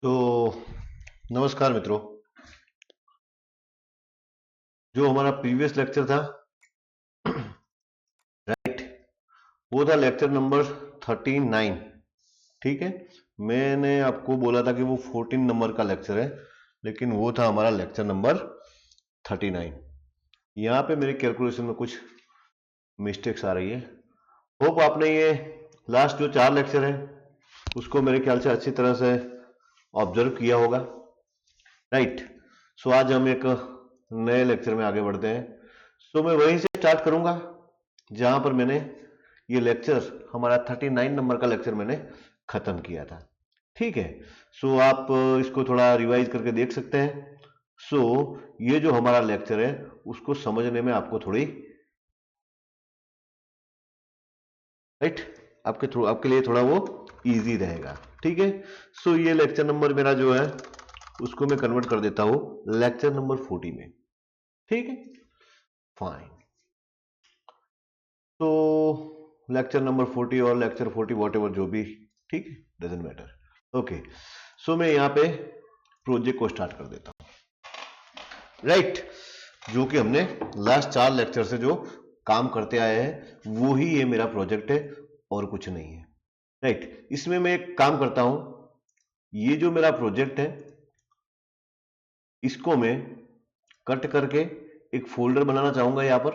तो नमस्कार मित्रों। जो हमारा प्रीवियस लेक्चर था, राइट, वो था लेक्चर नंबर 39। ठीक है, मैंने आपको बोला था कि वो 14 नंबर का लेक्चर है, लेकिन वो था हमारा लेक्चर नंबर 39। यहाँ पे मेरे कैलकुलेशन में कुछ मिस्टेक्स आ रही है। होप आपने ये लास्ट जो 4 लेक्चर है उसको मेरे ख्याल से अच्छी तरह से ऑब्जर्व किया होगा, राइट। सो आज हम एक नए लेक्चर में आगे बढ़ते हैं। सो मैं वहीं से स्टार्ट करूंगा जहां पर मैंने ये लेक्चर, हमारा 39 नंबर का लेक्चर मैंने खत्म किया था। ठीक है, सो आप इसको थोड़ा रिवाइज करके देख सकते हैं। सो ये जो हमारा लेक्चर है उसको समझने में आपको थोड़ी, राइट, आपके लिए थोड़ा वो इजी रहेगा। ठीक है, सो ये लेक्चर नंबर मेरा जो है उसको मैं कन्वर्ट कर देता हूं लेक्चर नंबर 40 में। ठीक है, फाइन। तो लेक्चर नंबर 40 और लेक्चर 40 वॉट एवर जो भी, ठीक है, डजेंट मैटर। ओके, सो मैं यहाँ पे प्रोजेक्ट को स्टार्ट कर देता हूँ, राइट। जो कि हमने लास्ट 4 लेक्चर से जो काम करते आए हैं वो ही ये मेरा प्रोजेक्ट है और कुछ नहीं है, राइट। इसमें मैं एक काम करता हूं, ये जो मेरा प्रोजेक्ट है इसको मैं कट करके एक फोल्डर बनाना चाहूंगा यहाँ पर।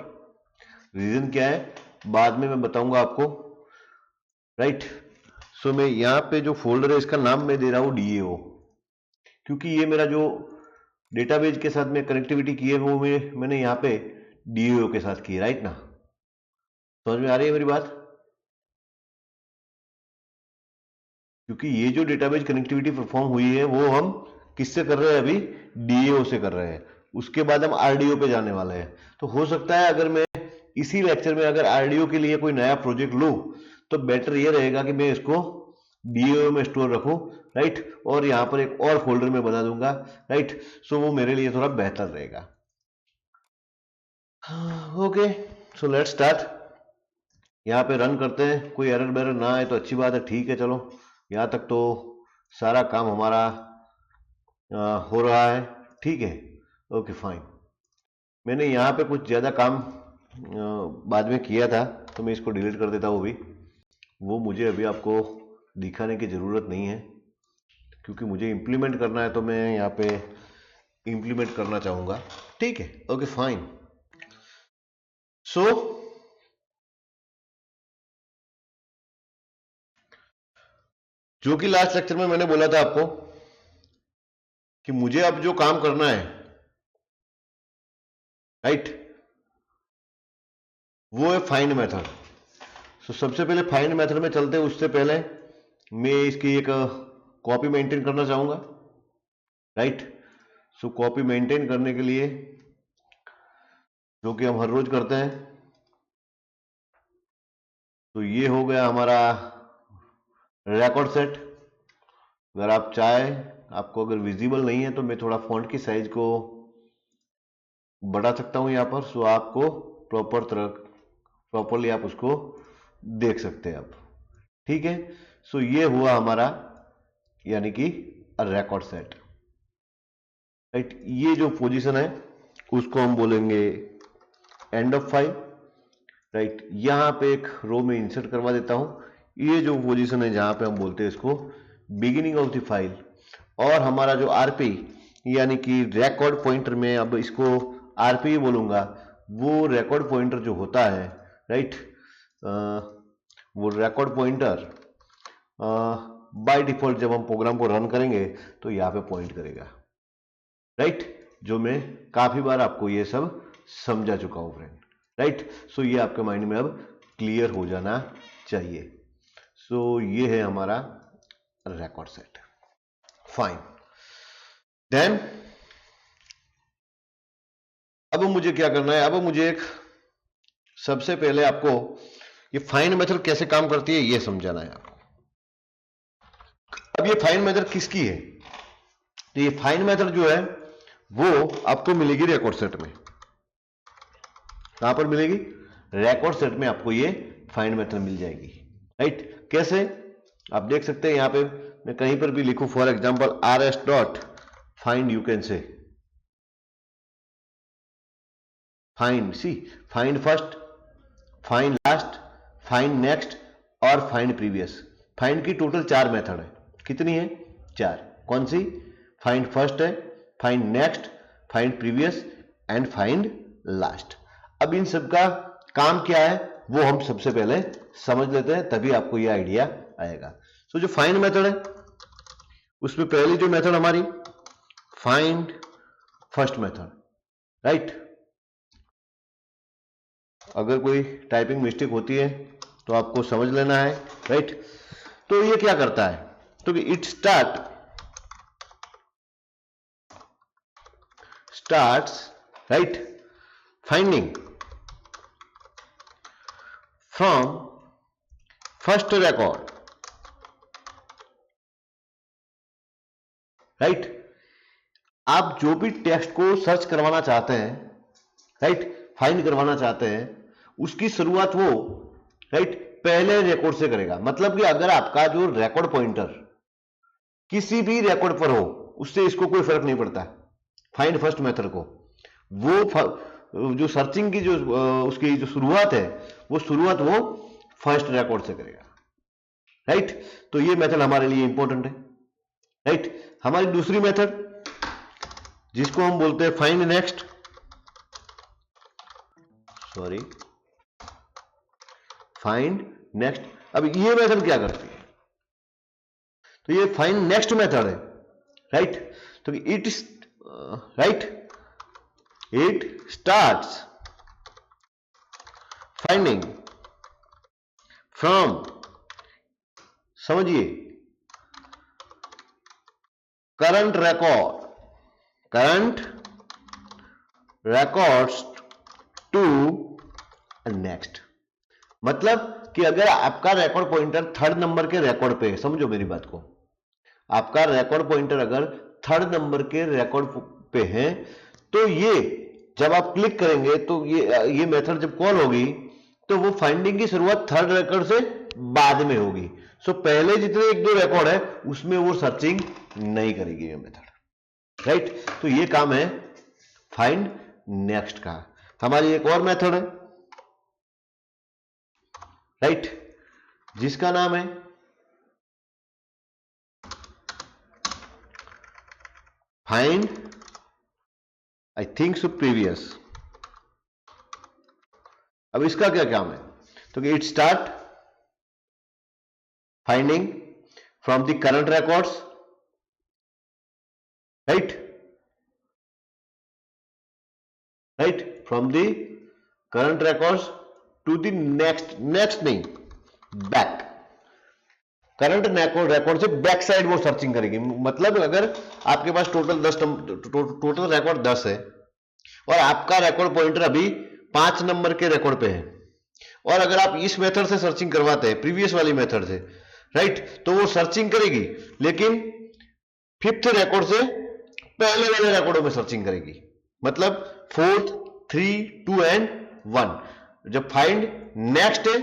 रीजन क्या है बाद में मैं बताऊंगा आपको, राइट। सो मैं यहाँ पे जो फोल्डर है इसका नाम मैं दे रहा हूं DAO, क्योंकि ये मेरा जो डेटाबेस के साथ में कनेक्टिविटी की है वो मैंने यहाँ पे DAO के साथ की है, राइट ना। समझ में आ रही है मेरी बात? क्योंकि ये जो डेटाबेस कनेक्टिविटी परफॉर्म हुई है वो हम किससे कर रहे हैं, अभी DAO से कर रहे हैं। उसके बाद हम RDO पे जाने वाले हैं। तो हो सकता है अगर मैं इसी लेक्चर में अगर RDO के लिए कोई नया प्रोजेक्ट लूं तो बेटर ये रहेगा कि मैं इसको DAO में स्टोर रखूं, राइट, और यहां पर एक और फोल्डर में बना दूंगा, राइट। सो वो मेरे लिए थोड़ा बेहतर रहेगा। Okay, so let's start. यहाँ पे रन करते हैं, कोई एरर बेरर ना आए तो अच्छी बात है। ठीक है, चलो यहाँ तक तो सारा काम हमारा हो रहा है। ठीक है, ओके फाइन। मैंने यहाँ पे कुछ ज़्यादा काम बाद में किया था तो मैं इसको डिलीट कर देता हूँ। अभी वो मुझे अभी आपको दिखाने की ज़रूरत नहीं है, क्योंकि मुझे इम्प्लीमेंट करना है तो मैं यहाँ पे इम्प्लीमेंट करना चाहूँगा। ठीक है, ओके फाइन। सो जो कि लास्ट लेक्चर में मैंने बोला था आपको कि मुझे अब जो काम करना है, राइट, वो है फाइंड मेथड। सो सबसे पहले फाइंड मेथड में चलते हैं। उससे पहले मैं इसकी एक कॉपी मेंटेन करना चाहूंगा, राइट। सो कॉपी मेंटेन करने के लिए जो कि हम हर रोज करते हैं, तो ये हो गया हमारा रिकॉर्ड सेट। अगर आप चाहे, आपको अगर विजिबल नहीं है तो मैं थोड़ा फॉन्ट की साइज को बढ़ा सकता हूं यहाँ पर, सो आपको प्रॉपरली आप उसको देख सकते हैं आप। ठीक है, सो ये हुआ हमारा यानी कि रिकॉर्ड सेट, राइट। ये जो पोजीशन है उसको हम बोलेंगे एंड ऑफ फाइल, राइट। यहां पे एक रो में इंसर्ट करवा देता हूं। ये जो पोजीशन है जहां पे हम बोलते हैं इसको बिगिनिंग ऑफ द फाइल, और हमारा जो आरपी यानी कि रिकॉर्ड पॉइंटर में अब इसको आरपी बोलूंगा, वो रिकॉर्ड पॉइंटर जो होता है, राइट, वो रिकॉर्ड पॉइंटर बाय डिफॉल्ट जब हम प्रोग्राम को रन करेंगे तो यहाँ पे पॉइंट करेगा, राइट। जो मैं काफी बार आपको ये सब समझा चुका हूं फ्रेंड, राइट। सो ये आपके माइंड में अब क्लियर हो जाना चाहिए। सो ये है हमारा रिकॉर्ड सेट, फाइन। देन अब मुझे क्या करना है, अब मुझे एक सबसे पहले आपको ये फाइंड मेथड कैसे काम करती है ये समझाना है आपको। अब ये फाइंड मेथड किसकी है, तो ये फाइंड मेथड जो है वो आपको मिलेगी रिकॉर्ड सेट में। कहां पर मिलेगी? रिकॉर्ड सेट में आपको ये फाइंड मेथड मिल जाएगी, राइट। कैसे? आप देख सकते हैं यहाँ पे मैं कहीं पर भी लिखूं for example RS dot find, you can say find, see find first, find last, find next और फाइंड प्रीवियस। फाइंड की टोटल 4 मेथड है। कितनी है? 4। कौन सी? फाइंड फर्स्ट है, find next, find previous and find last. अब इन सब का काम क्या है वो हम सबसे पहले समझ लेते हैं, तभी आपको यह आइडिया आएगा। जो फाइंड मेथड है उसमें पहली जो मेथड हमारी फाइंड फर्स्ट मेथड, राइट। अगर कोई टाइपिंग मिस्टेक होती है तो आपको समझ लेना है, राइट। तो ये क्या करता है? तो it starts right finding from first record, right. आप जो भी टेक्स्ट को सर्च करवाना चाहते हैं, राइट, फाइंड करवाना चाहते हैं, उसकी शुरुआत वो, राइट, पहले रिकॉर्ड से करेगा। मतलब कि अगर आपका जो रिकॉर्ड पॉइंटर किसी भी रिकॉर्ड पर हो, उससे इसको कोई फर्क नहीं पड़ता। फाइंड फर्स्ट मेथड को वो जो सर्चिंग की जो उसकी जो शुरुआत है, वो शुरुआत वो फर्स्ट रिकॉर्ड से करेगा, राइट। तो ये मेथड हमारे लिए इंपॉर्टेंट है, राइट। हमारी दूसरी मेथड जिसको हम बोलते हैं find next, sorry find next. अब ये मेथड क्या करती है? तो ये फाइंड नेक्स्ट मेथड है, राइट। तो इट स्टार्ट्स फाइंडिंग फ्रॉम, समझिए, करंट records टू नेक्स्ट। मतलब कि अगर आपका रिकॉर्ड पॉइंटर थर्ड नंबर के रिकॉर्ड पे है, समझो मेरी बात को, आपका रिकॉर्ड पॉइंटर अगर थर्ड नंबर के रिकॉर्ड पे है, तो ये जब आप क्लिक करेंगे तो ये मेथड जब कॉल होगी तो वो फाइंडिंग की शुरुआत थर्ड रिकॉर्ड से बाद में होगी। सो पहले जितने 1-2 रिकॉर्ड है उसमें वो सर्चिंग नहीं करेगी ये मेथड, राइट। तो ये काम है फाइंड नेक्स्ट का। हमारी एक और मेथड है, राइट, जिसका नाम है find, I think so previous. अब इसका क्या काम है? तो it start finding from the current records, right, from the current records to the next नहीं, बैक। करंट रिकॉर्ड से बैक साइड वो सर्चिंग करेगी। मतलब अगर आपके पास टोटल रिकॉर्ड 10 है और आपका रिकॉर्ड पॉइंटर अभी 5 नंबर के रिकॉर्ड पे है, और अगर आप इस मेथड से सर्चिंग करवाते हैं, प्रीवियस वाली मेथड से, राइट, तो वो सर्चिंग करेगी, लेकिन 5th रिकॉर्ड से पहले वाले रिकॉर्डों में सर्चिंग करेगी। मतलब 4th, 3, 2 एंड 1। जब फाइंड नेक्स्ट है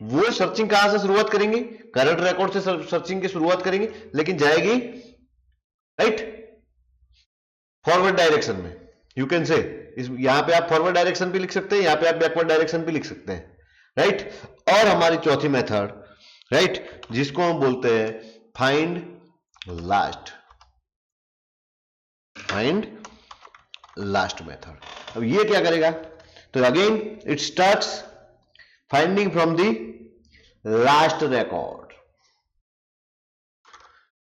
वो सर्चिंग कहां से शुरुआत करेंगे? करंट रिकॉर्ड से सर्चिंग की शुरुआत करेंगे, लेकिन जाएगी, राइट, फॉरवर्ड डायरेक्शन में। यू कैन से यहां पे आप फॉरवर्ड डायरेक्शन भी लिख सकते हैं, यहां पे आप बैकवर्ड डायरेक्शन भी लिख सकते हैं, राइट। और हमारी चौथी मेथड, राइट, जिसको हम बोलते हैं फाइंड लास्ट मेथड। अब ये क्या करेगा? तो again it starts finding from the last record.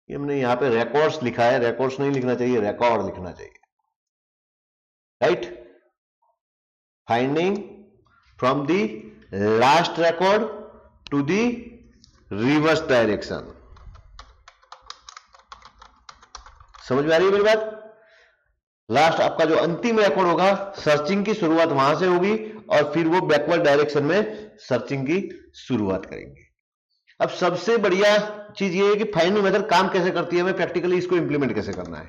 ये हमने यहां पे रिकॉर्ड्स लिखा है, रिकॉर्ड्स नहीं लिखना चाहिए, रिकॉर्ड लिखना चाहिए, right. Finding from the last record to the reverse direction. समझ में आ रही है मेरी बात? लास्ट आपका जो अंतिम रिकॉर्ड होगा, सर्चिंग की शुरुआत वहां से होगी और फिर वो बैकवर्ड डायरेक्शन में सर्चिंग की शुरुआत करेंगे। अब सबसे बढ़िया चीज ये है कि फाइंडिंग मेथड काम कैसे करती है, हमें प्रैक्टिकली इसको इंप्लीमेंट कैसे करना है,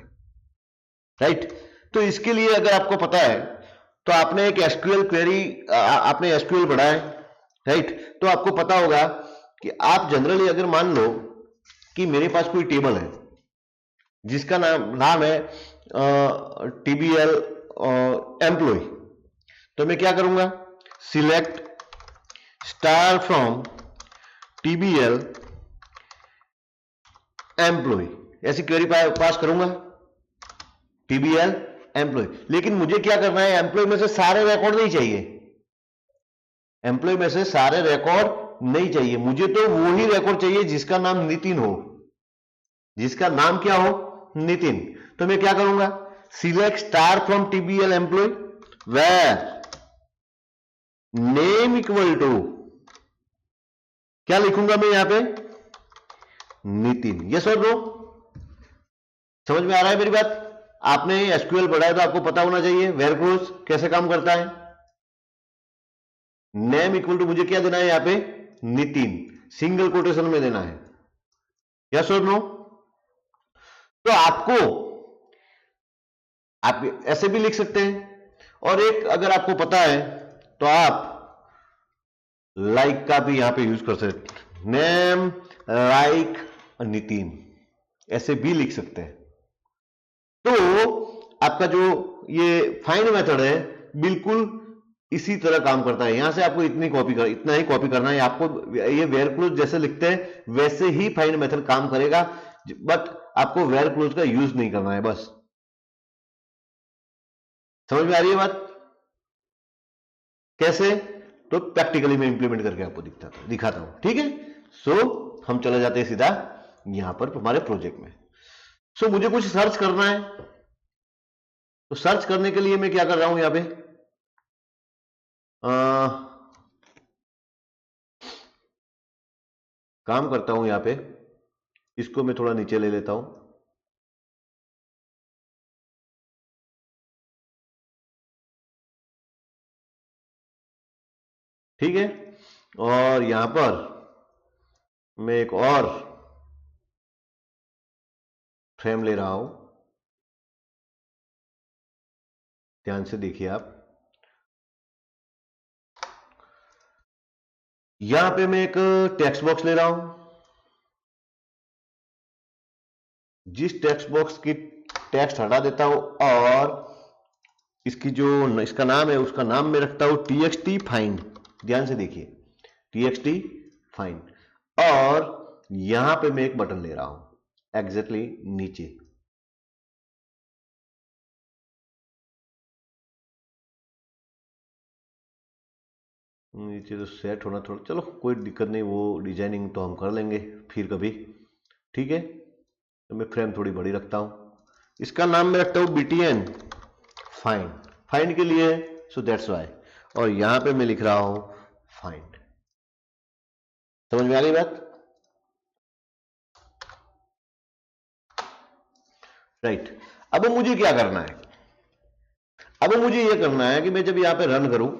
राइट। तो इसके लिए अगर आपको पता है तो आपने एक एसक्यूएल क्वेरी, आपने एसक्यूएल पढ़ा है, राइट। तो आपको पता होगा कि आप जनरली अगर मान लो कि मेरे पास कोई टेबल है जिसका नाम है टीबीएल एम्प्लॉय, तो मैं क्या करूंगा, select star from TBL employ, ऐसी क्वेरी पास करूंगा, टीबीएल एम्प्लॉय। लेकिन मुझे क्या करना है, एम्प्लॉय में से सारे रिकॉर्ड नहीं चाहिए, एम्प्लॉय में से सारे रिकॉर्ड नहीं चाहिए, मुझे तो वो ही रिकॉर्ड चाहिए जिसका नाम नितिन हो, जिसका नाम क्या हो, नितिन। तो मैं क्या करूंगा, select star from TBL employ where name equal to, क्या लिखूंगा मैं यहां पे, नितिन। यस और नो, समझ में आ रहा है मेरी बात? आपने एसक्यूएल पढ़ा है तो आपको पता होना चाहिए वेयर क्लोज कैसे काम करता है। नेम इक्वल टू मुझे क्या देना है यहां पे, नितिन, सिंगल कोटेशन में देना है। यस और नो? तो आपको आप ऐसे भी लिख सकते हैं, और एक अगर आपको पता है तो आप लाइक का भी यहां पे यूज कर सकते, नेम लाइक नितिन, ऐसे भी लिख सकते हैं। तो आपका जो ये फाइंड मेथड है बिल्कुल इसी तरह काम करता है। यहां से आपको इतना ही कॉपी करना है, आपको ये वेयर क्लोज जैसे लिखते हैं वैसे ही फाइंड मेथड काम करेगा, बट आपको वेयर क्लोज का यूज नहीं करना है बस। समझ में आ रही है बात? कैसे? तो प्रैक्टिकली मैं इंप्लीमेंट करके आपको दिखाता हूं, ठीक है। सो हम चले जाते हैं सीधा यहां पर हमारे प्रोजेक्ट में। सो मुझे कुछ सर्च करना है, तो सर्च करने के लिए मैं क्या कर रहा हूं, यहां पे काम करता हूं, यहां पे इसको मैं थोड़ा नीचे ले लेता हूं, ठीक है। और यहां पर मैं एक और फ्रेम ले रहा हूं, ध्यान से देखिए आप। यहां पे मैं एक टेक्स्ट बॉक्स ले रहा हूं, जिस टेक्स्ट बॉक्स की टेक्स्ट हटा देता हूं और इसकी जो इसका नाम है उसका नाम मैं रखता हूं txt फाइंड। ध्यान से देखिए, txt फाइंड, और यहां पे मैं एक बटन ले रहा हूं एग्जैक्टली नीचे, नीचे तो सेट होना थोड़ा, चलो कोई दिक्कत नहीं, वो डिजाइनिंग तो हम कर लेंगे फिर कभी, ठीक है। तो मैं फ्रेम थोड़ी बड़ी रखता हूं, इसका नाम मैं रखता हूं btn फाइंड, फाइंड के लिए, सो दैट्स वाई, और यहां पे मैं लिख रहा हूं फाइंड। समझ में आ गई बात? राइट। अब मुझे क्या करना है, अब मुझे यह करना है कि मैं जब यहां पे रन करूं,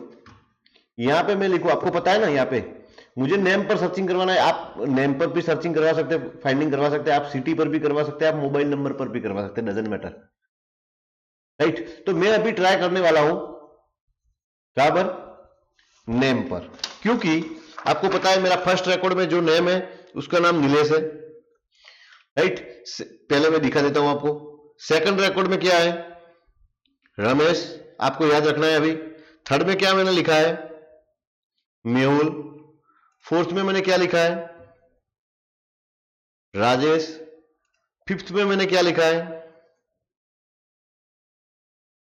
यहां पे मैं लिखूं, आपको पता है ना यहां पे मुझे नेम पर सर्चिंग करवाना है, आप नेम पर भी सर्चिंग करवा सकते हैं, फाइंडिंग करवा सकते हैं, आप सिटी पर भी करवा सकते हैं, आप मोबाइल नंबर पर भी करवा सकते हैं, डजंट मैटर, राइट। तो मैं अभी ट्राई करने वाला हूं कहां पर, नेम पर, क्योंकि आपको पता है मेरा फर्स्ट रिकॉर्ड में जो नेम है उसका नाम नीलेश है, राइट। पहले मैं दिखा देता हूं आपको। सेकंड रिकॉर्ड में क्या है, रमेश, आपको याद रखना है अभी। थर्ड में क्या मैंने लिखा है, मेहुल। फोर्थ में मैंने क्या लिखा है, राजेश। फिफ्थ में मैंने क्या लिखा है,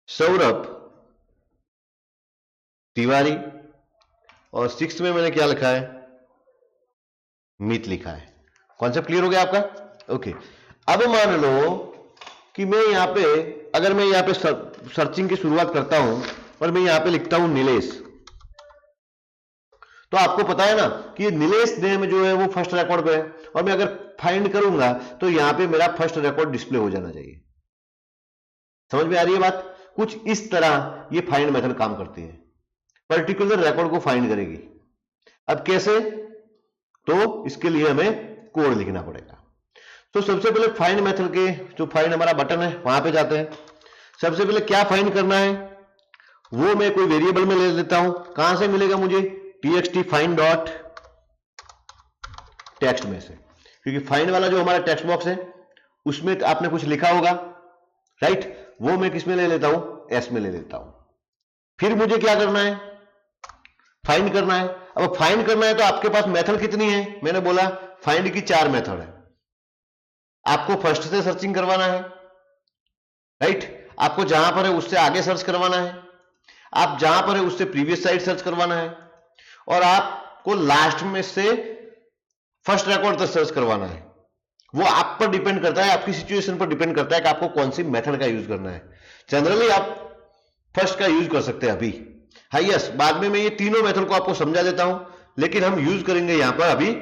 सौरभ तिवारी। और सिक्स्थ में मैंने क्या लिखा है, मीत लिखा है। कॉन्सेप्ट क्लियर हो गया आपका? ओके। अब मान लो कि मैं यहां पे, अगर मैं यहां पे सर्चिंग की शुरुआत करता हूं और मैं यहां पे लिखता हूं नीलेश, तो आपको पता है ना कि नीलेश नेम जो है वो फर्स्ट रिकॉर्ड पे है, और मैं अगर फाइंड करूंगा तो यहां पे मेरा फर्स्ट रिकॉर्ड डिस्प्ले हो जाना चाहिए। समझ में आ रही है बात? कुछ इस तरह ये फाइंड मेथड काम करती है, पर्टिकुलर रिकॉर्ड को फाइंड करेगी। अब कैसे? तो इसके लिए हमें कोड लिखना पड़ेगा। तो सबसे पहले फाइंड मेथड के जो फाइंड हमारा बटन है वहां पे जाते हैं। सबसे पहले क्या फाइंड करना है वो मैं कोई वेरिएबल में ले लेता हूं। कहां से मिलेगा मुझे, txt फाइंड डॉट टेक्स्ट में से। क्योंकि फाइंड वाला जो हमारा टेक्स्ट बॉक्स है उसमें आपने कुछ लिखा होगा, राइट, वो मैं किस में ले लेता हूं, एस में ले लेता हूं। फिर मुझे क्या करना है, फाइंड करना है। अब फाइंड करना है तो आपके पास मेथड कितनी है, मैंने बोला फाइंड की 4 मेथड है। आपको फर्स्ट से सर्चिंग करवाना है, राइट, आपको जहां पर है उससे आगे सर्च करवाना है, आप जहां पर है उससे प्रीवियस साइड सर्च करवाना है, और आपको लास्ट में से फर्स्ट रिकॉर्ड तक सर्च करवाना है। वो आप पर डिपेंड करता है, आपकी सिचुएशन पर डिपेंड करता है कि आपको कौन सी मेथड का यूज करना है। जनरली आप फर्स्ट का यूज कर सकते हैं अभी। हाँ यस, बाद में मैं ये तीनों मेथड को आपको समझा देता हूं, लेकिन हम यूज करेंगे यहां पर अभी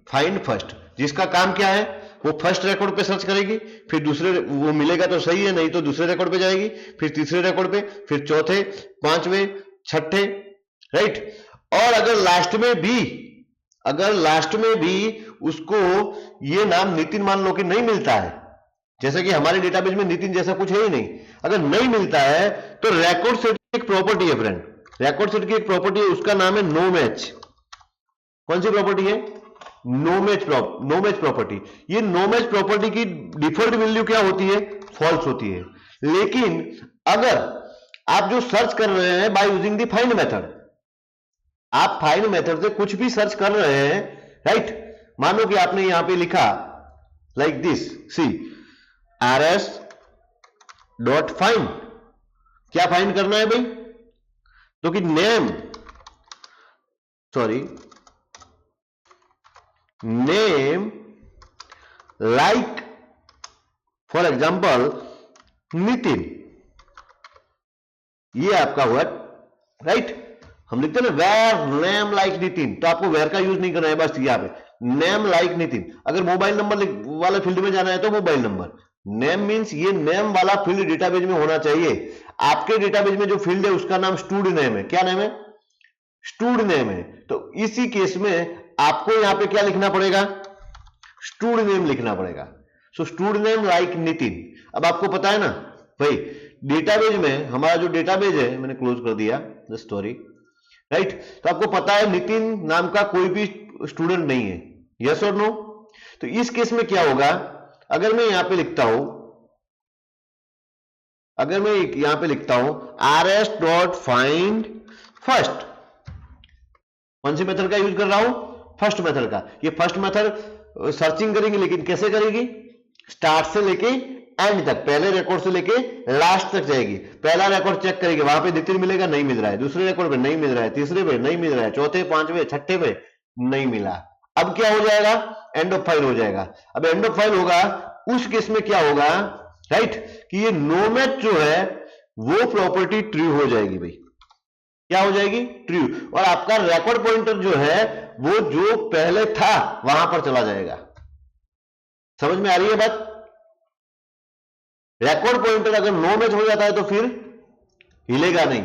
फाइंड फर्स्ट, जिसका काम क्या है, वो फर्स्ट रिकॉर्ड पे सर्च करेगी, फिर दूसरे वो मिलेगा तो सही है, नहीं तो दूसरे रिकॉर्ड पे जाएगी, फिर तीसरे रिकॉर्ड पे, फिर चौथे, पांचवें, छठे, राइट। और अगर लास्ट में भी उसको ये नाम नितिन मान लो कि नहीं मिलता है, जैसे कि हमारे डेटाबेस में नितिन जैसा कुछ है ही नहीं, अगर नहीं मिलता है तो रिकॉर्ड सेट की एक प्रॉपर्टी है फ्रेंड, रिकॉर्ड सेट की एक प्रॉपर्टी है, उसका नाम है नो मैच। कौन सी प्रॉपर्टी है, नो मैच प्रॉपर्टी। ये नो मैच प्रॉपर्टी की डिफॉल्ट वैल्यू क्या होती है, फॉल्स होती है। लेकिन अगर आप जो सर्च कर रहे हैं by using the find method, आप फाइंड मेथड से कुछ भी सर्च कर रहे हैं, राइट, मान लो कि आपने यहां पे लिखा like this, see rs dot find, क्या फाइंड करना है भाई, तो कि name like for example Nitin, ये आपका हुआ, राइट। हम लिखते हैं ना वेर नेम लाइक नितिन, तो आपको वेर का यूज नहीं करना है, बस यहां पे नेम लाइक नितिन। अगर मोबाइल नंबर वाले फील्ड में जाना है तो मोबाइल नंबर, नेम मींस ये नेम वाला फील्ड डेटाबेस में होना चाहिए। आपके डेटाबेस में जो फील्ड है उसका नाम स्टूड नेम है, क्या नेम है, स्टूड नेम है। तो इसी केस में आपको यहां पे क्या लिखना पड़ेगा, स्टूड नेम लिखना पड़ेगा। सो स्टूड नेम लाइक नितिन। अब आपको पता है ना भाई, डेटाबेस में हमारा जो डेटाबेस है, मैंने क्लोज कर दिया द स्टोरी, राइट, तो आपको पता है नितिन नाम का कोई भी स्टूडेंट नहीं है, यस और नो। तो इस केस में क्या होगा, अगर मैं यहां पे लिखता हूं, rs डॉट फाइंड फर्स्ट, कौन सी मेथड का यूज कर रहा हूं, फर्स्ट मेथड का। ये फर्स्ट मेथड सर्चिंग करेंगे, लेकिन कैसे करेगी, स्टार्ट से लेके एंड तक, पहले रिकॉर्ड से लेके लास्ट तक जाएगी। पहला रिकॉर्ड चेक करेगी, वहां पे नितिन मिलेगा, नहीं मिल रहा है, दूसरे रिकॉर्ड पे नहीं मिल रहा है, तीसरे पे नहीं मिल रहा है, चौथे, पांचवे, छठे पे नहीं मिला। अब क्या हो जाएगा, एंड ऑफ फाइल हो जाएगा। अब एंड ऑफ फाइल होगा, उस केस में क्या होगा, राइट, कि ये नो मैच जो है वो प्रॉपर्टी ट्रू हो जाएगी भाई, क्या हो जाएगी, ट्रू। और आपका रिकॉर्ड पॉइंटर जो है वो जो पहले था वहां पर चला जाएगा। समझ में आ रही है बात, रिकॉर्ड पॉइंटर अगर नो मैच हो जाता है तो फिर हिलेगा नहीं।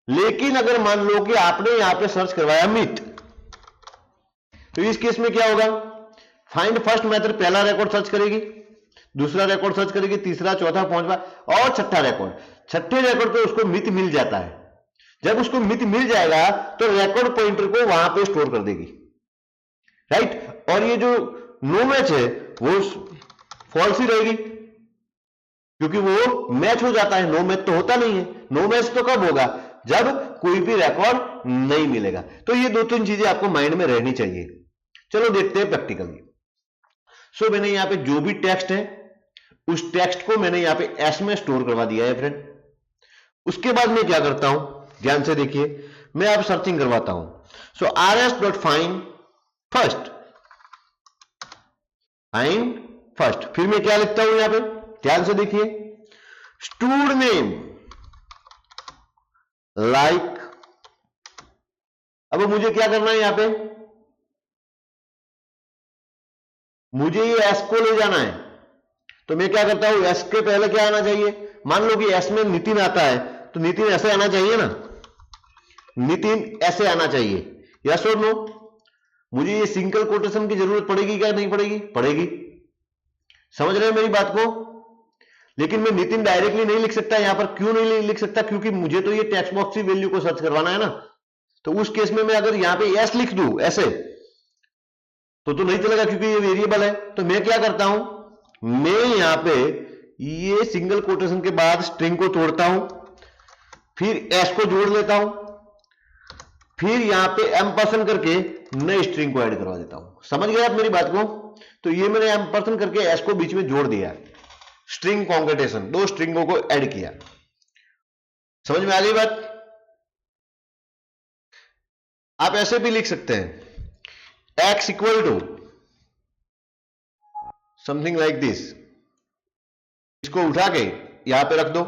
लेकिन अगर मान लो कि आपने यहां पे सर्च करवाया मित, तो इस केस में क्या होगा, फाइंड फर्स्ट मेथड पहला रिकॉर्ड सर्च करेगी, दूसरा रिकॉर्ड सर्च करेगी, तीसरा, चौथा, पांचवा और छठा रिकॉर्ड। छठे रिकॉर्ड पे उसको मित मिल जाता है। जब उसको मित मिल जाएगा तो रिकॉर्ड पॉइंटर को वहां पे स्टोर कर देगी, राइट। और ये जो नो मैच है वो फॉल्स ही रहेगी, क्योंकि वो मैच हो जाता है, नो मैच तो होता नहीं है। नो मैच तो कब होगा, जब कोई भी रिकॉर्ड नहीं मिलेगा। तो ये दो तीन चीजें आपको माइंड में रहनी चाहिए। चलो देखते हैं प्रैक्टिकली। सो मैंने यहां पे जो भी टेक्स्ट है उस टेक्स्ट को मैंने यहां पे एस में स्टोर करवा दिया है फ्रेंड। उसके बाद मैं क्या करता हूं, ध्यान से देखिए, मैं अब सर्चिंग करवाता हूं। सो rs डॉट फाइंड फर्स्ट, फिर मैं क्या लिखता हूं यहां पे, ध्यान से देखिए, स्टूड नेम लाइक। अब मुझे क्या करना है यहां पे, मुझे ये एस को ले जाना है, तो मैं क्या करता हूं, एस के पहले क्या आना चाहिए, मान लो कि एस में नितिन आता है तो नितिन ऐसे आना चाहिए ना, नितिन ऐसे आना चाहिए, यस और नो। मुझे ये सिंगल कोटेशन की जरूरत पड़ेगी क्या, नहीं पड़ेगी, पड़ेगी। समझ रहे हैं मेरी बात को। लेकिन मैं नितिन डायरेक्टली नहीं लिख सकता यहां पर, क्यों नहीं लिख सकता, क्योंकि मुझे तो ये टेक्स्ट बॉक्स की वैल्यू को सर्च करवाना है ना। तो उस केस में मैं अगर यहां पे एस लिख दूं ऐसे, तो नहीं चलेगा क्योंकि ये वेरिएबल है। तो मैं क्या करता हूं, मैं यहां पे ये सिंगल कोटेशन के बाद स्ट्रिंग को तोड़ता हूं, फिर एस को जोड़ लेता हूं, फिर यहां पे एम्परसेंड करके नई स्ट्रिंग को ऐड करवा देता हूं। समझ गए आप मेरी बात को? तो ये मैंने एम्परसेंड करके एस को बीच में जोड़ दिया, स्ट्रिंग कॉन्केटेशन, दो स्ट्रिंगों को ऐड किया। समझ में आ गई बात? आप ऐसे भी लिख सकते हैं, x equal to something like this. इसको उठा के यहां पे रख दो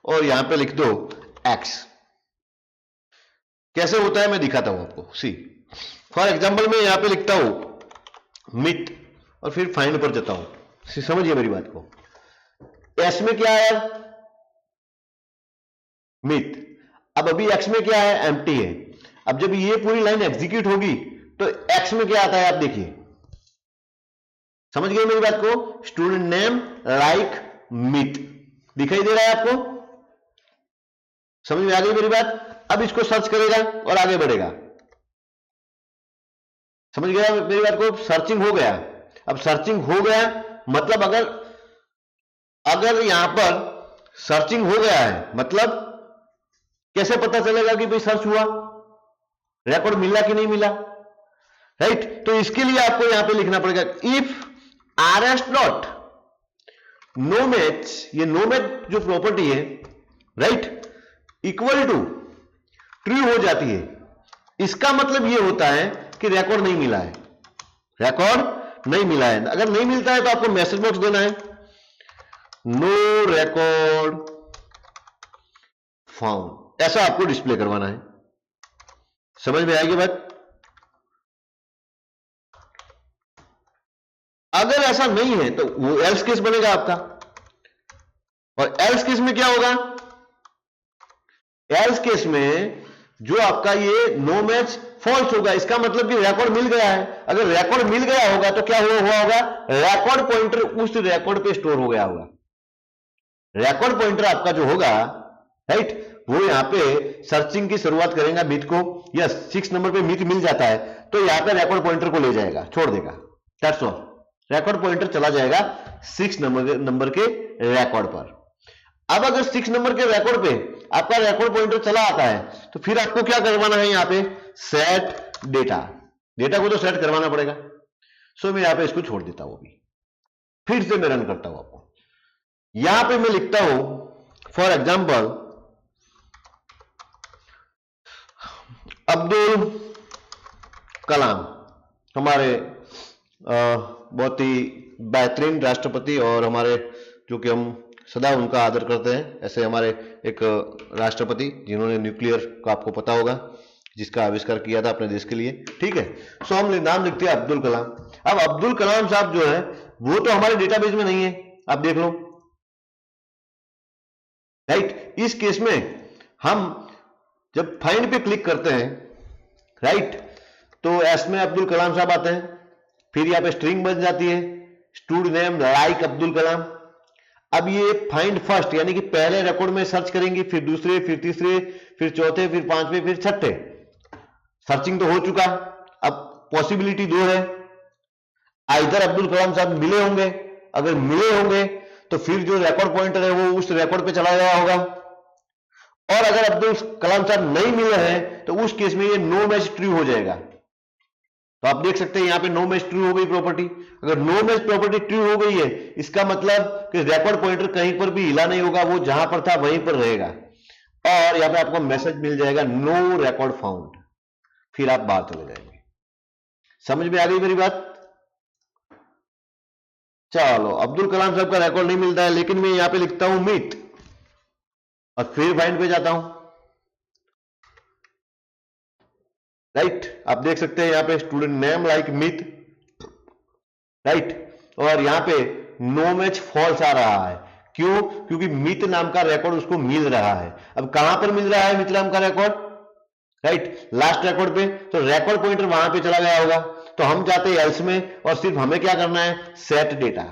और यहां पे लिख दो x। कैसे होता है मैं दिखाता हूं आपको। सी फॉर एग्जांपल मैं यहां पे लिखता हूं मिथ और फिर फाइंड पर जाता हूं। समझिए मेरी बात को। एस में क्या है? मिथ। अब अभी एक्स में क्या है? एम्प्टी है। अब जब ये पूरी लाइन एग्जीक्यूट होगी तो एक्स में क्या आता है आप देखिए। समझ गए मेरी बात को? स्टूडेंट नेम लाइक मिथ दिखाई दे रहा है आपको? समझ में आ गई मेरी बात? अब इसको सर्च करेगा और आगे बढ़ेगा। समझ गया मेरी बात को? सर्चिंग हो गया। अब सर्चिंग हो गया मतलब अगर यहां पर सर्चिंग हो गया है मतलब कैसे पता चलेगा कि भाई सर्च हुआ, रिकॉर्ड मिला कि नहीं मिला? राइट। तो इसके लिए आपको यहां पे लिखना पड़ेगा if RS dot no match, ये नो मैच जो प्रॉपर्टी है राइट इक्वल टू ट्रू हो जाती है। इसका मतलब ये होता है कि रिकॉर्ड नहीं मिला है, रिकॉर्ड नहीं मिला है। अगर नहीं मिलता है तो आपको मैसेज बॉक्स देना है नो रिकॉर्ड फाउंड, ऐसा आपको डिस्प्ले करवाना है। समझ में आएगी बात? अगर ऐसा नहीं है तो वो एल्स केस बनेगा आपका। और एल्स केस में क्या होगा? एल्स केस में जो आपका ये नो मैच फॉल्स होगा, इसका मतलब कि रिकॉर्ड मिल गया है। अगर रिकॉर्ड मिल गया होगा तो क्या हुआ होगा? रिकॉर्ड पॉइंटर उस रिकॉर्ड पे स्टोर हो गया होगा। रिकॉर्ड पॉइंटर आपका जो होगा राइट वो यहां पे सर्चिंग की शुरुआत करेगा मिथ को, या 6 नंबर पे मिथ मिल जाता है तो यहां पे रिकॉर्ड पॉइंटर को ले जाएगा, छोड़ देगा। That's all. रिकॉर्ड पॉइंटर चला जाएगा 6 नंबर के रिकॉर्ड पर। अब अगर 6 नंबर के रिकॉर्ड पे आपका रिकॉर्ड पॉइंटर चला आता है तो फिर आपको क्या करवाना है? यहां पे सेट डेटा, डेटा को तो सेट करवाना पड़ेगा। सो मैं यहां पे इसको छोड़ देता हूं। अभी फिर से मैं रन करता हूं आपको। यहां पे मैं लिखता हूं फॉर एग्जांपल अब्दुल कलाम, हमारे बहुत ही बेहतरीन राष्ट्रपति और हमारे जो कि हम सदा उनका आदर करते हैं, ऐसे हमारे एक राष्ट्रपति जिन्होंने न्यूक्लियर को आपको पता होगा जिसका आविष्कार किया था अपने देश के लिए। ठीक है। सो हम नाम लिखते हैं अब्दुल कलाम। अब अब्दुल कलाम साहब जो है वो तो हमारे डेटाबेस में नहीं है, आप देख लो राइट। इस केस में हम जब फाइंड पे क्लिक करते हैं राइट तो एस में अब्दुल कलाम साहब आते हैं, फिर यहां पे स्ट्रिंग बन जाती है student name like Abdul Kalam. अब ये फाइंड फर्स्ट यानी कि पहले रिकॉर्ड में सर्च करेंगे, फिर दूसरे, फिर तीसरे, फिर चौथे, फिर पांचवें, फिर छठे। सर्चिंग तो हो चुका। अब पॉसिबिलिटी 2 है, आइदर अब्दुल कलाम साहब मिले होंगे, अगर मिले होंगे तो फिर जो रिकॉर्ड पॉइंटर है वो उस रिकॉर्ड पे चला गया होगा, और अगर अब्दुल कलाम साहब नहीं मिले हैं तो उस केस में ये नो मैच ट्रू हो जाएगा। तो आप देख सकते हैं यहां पे नो मैच ट्रू हो गई प्रॉपर्टी। अगर नो मैच प्रॉपर्टी ट्रू हो गई है इसका मतलब कि रिकॉर्ड पॉइंटर कहीं पर भी हिला नहीं होगा, वो जहां पर था वहीं पर रहेगा, और यहां पे आपको मैसेज मिल जाएगा नो रिकॉर्ड फाउंड, फिर आप बाहर चले जाएंगे। समझ में आ गई मेरी बात? चलो, अब्दुल कलाम साहब का रिकॉर्ड नहीं मिलता है, लेकिन मैं यहां पे लिखता हूं मिथ और फिर फाइंड पे जाता हूं राइट। आप देख सकते हैं यहां पे student name like myth right, और यहां पे नो मैच फॉल्स आ रहा है। क्यों? क्योंकि मिथ नाम का रिकॉर्ड उसको मिल रहा है। अब कहां पर मिल रहा है मिथ नाम का रिकॉर्ड? राइट, लास्ट रिकॉर्ड पे। तो रिकॉर्ड पॉइंटर वहां पे चला गया होगा, तो हम जाते हैं एल्स में और सिर्फ हमें क्या करना है? Set data.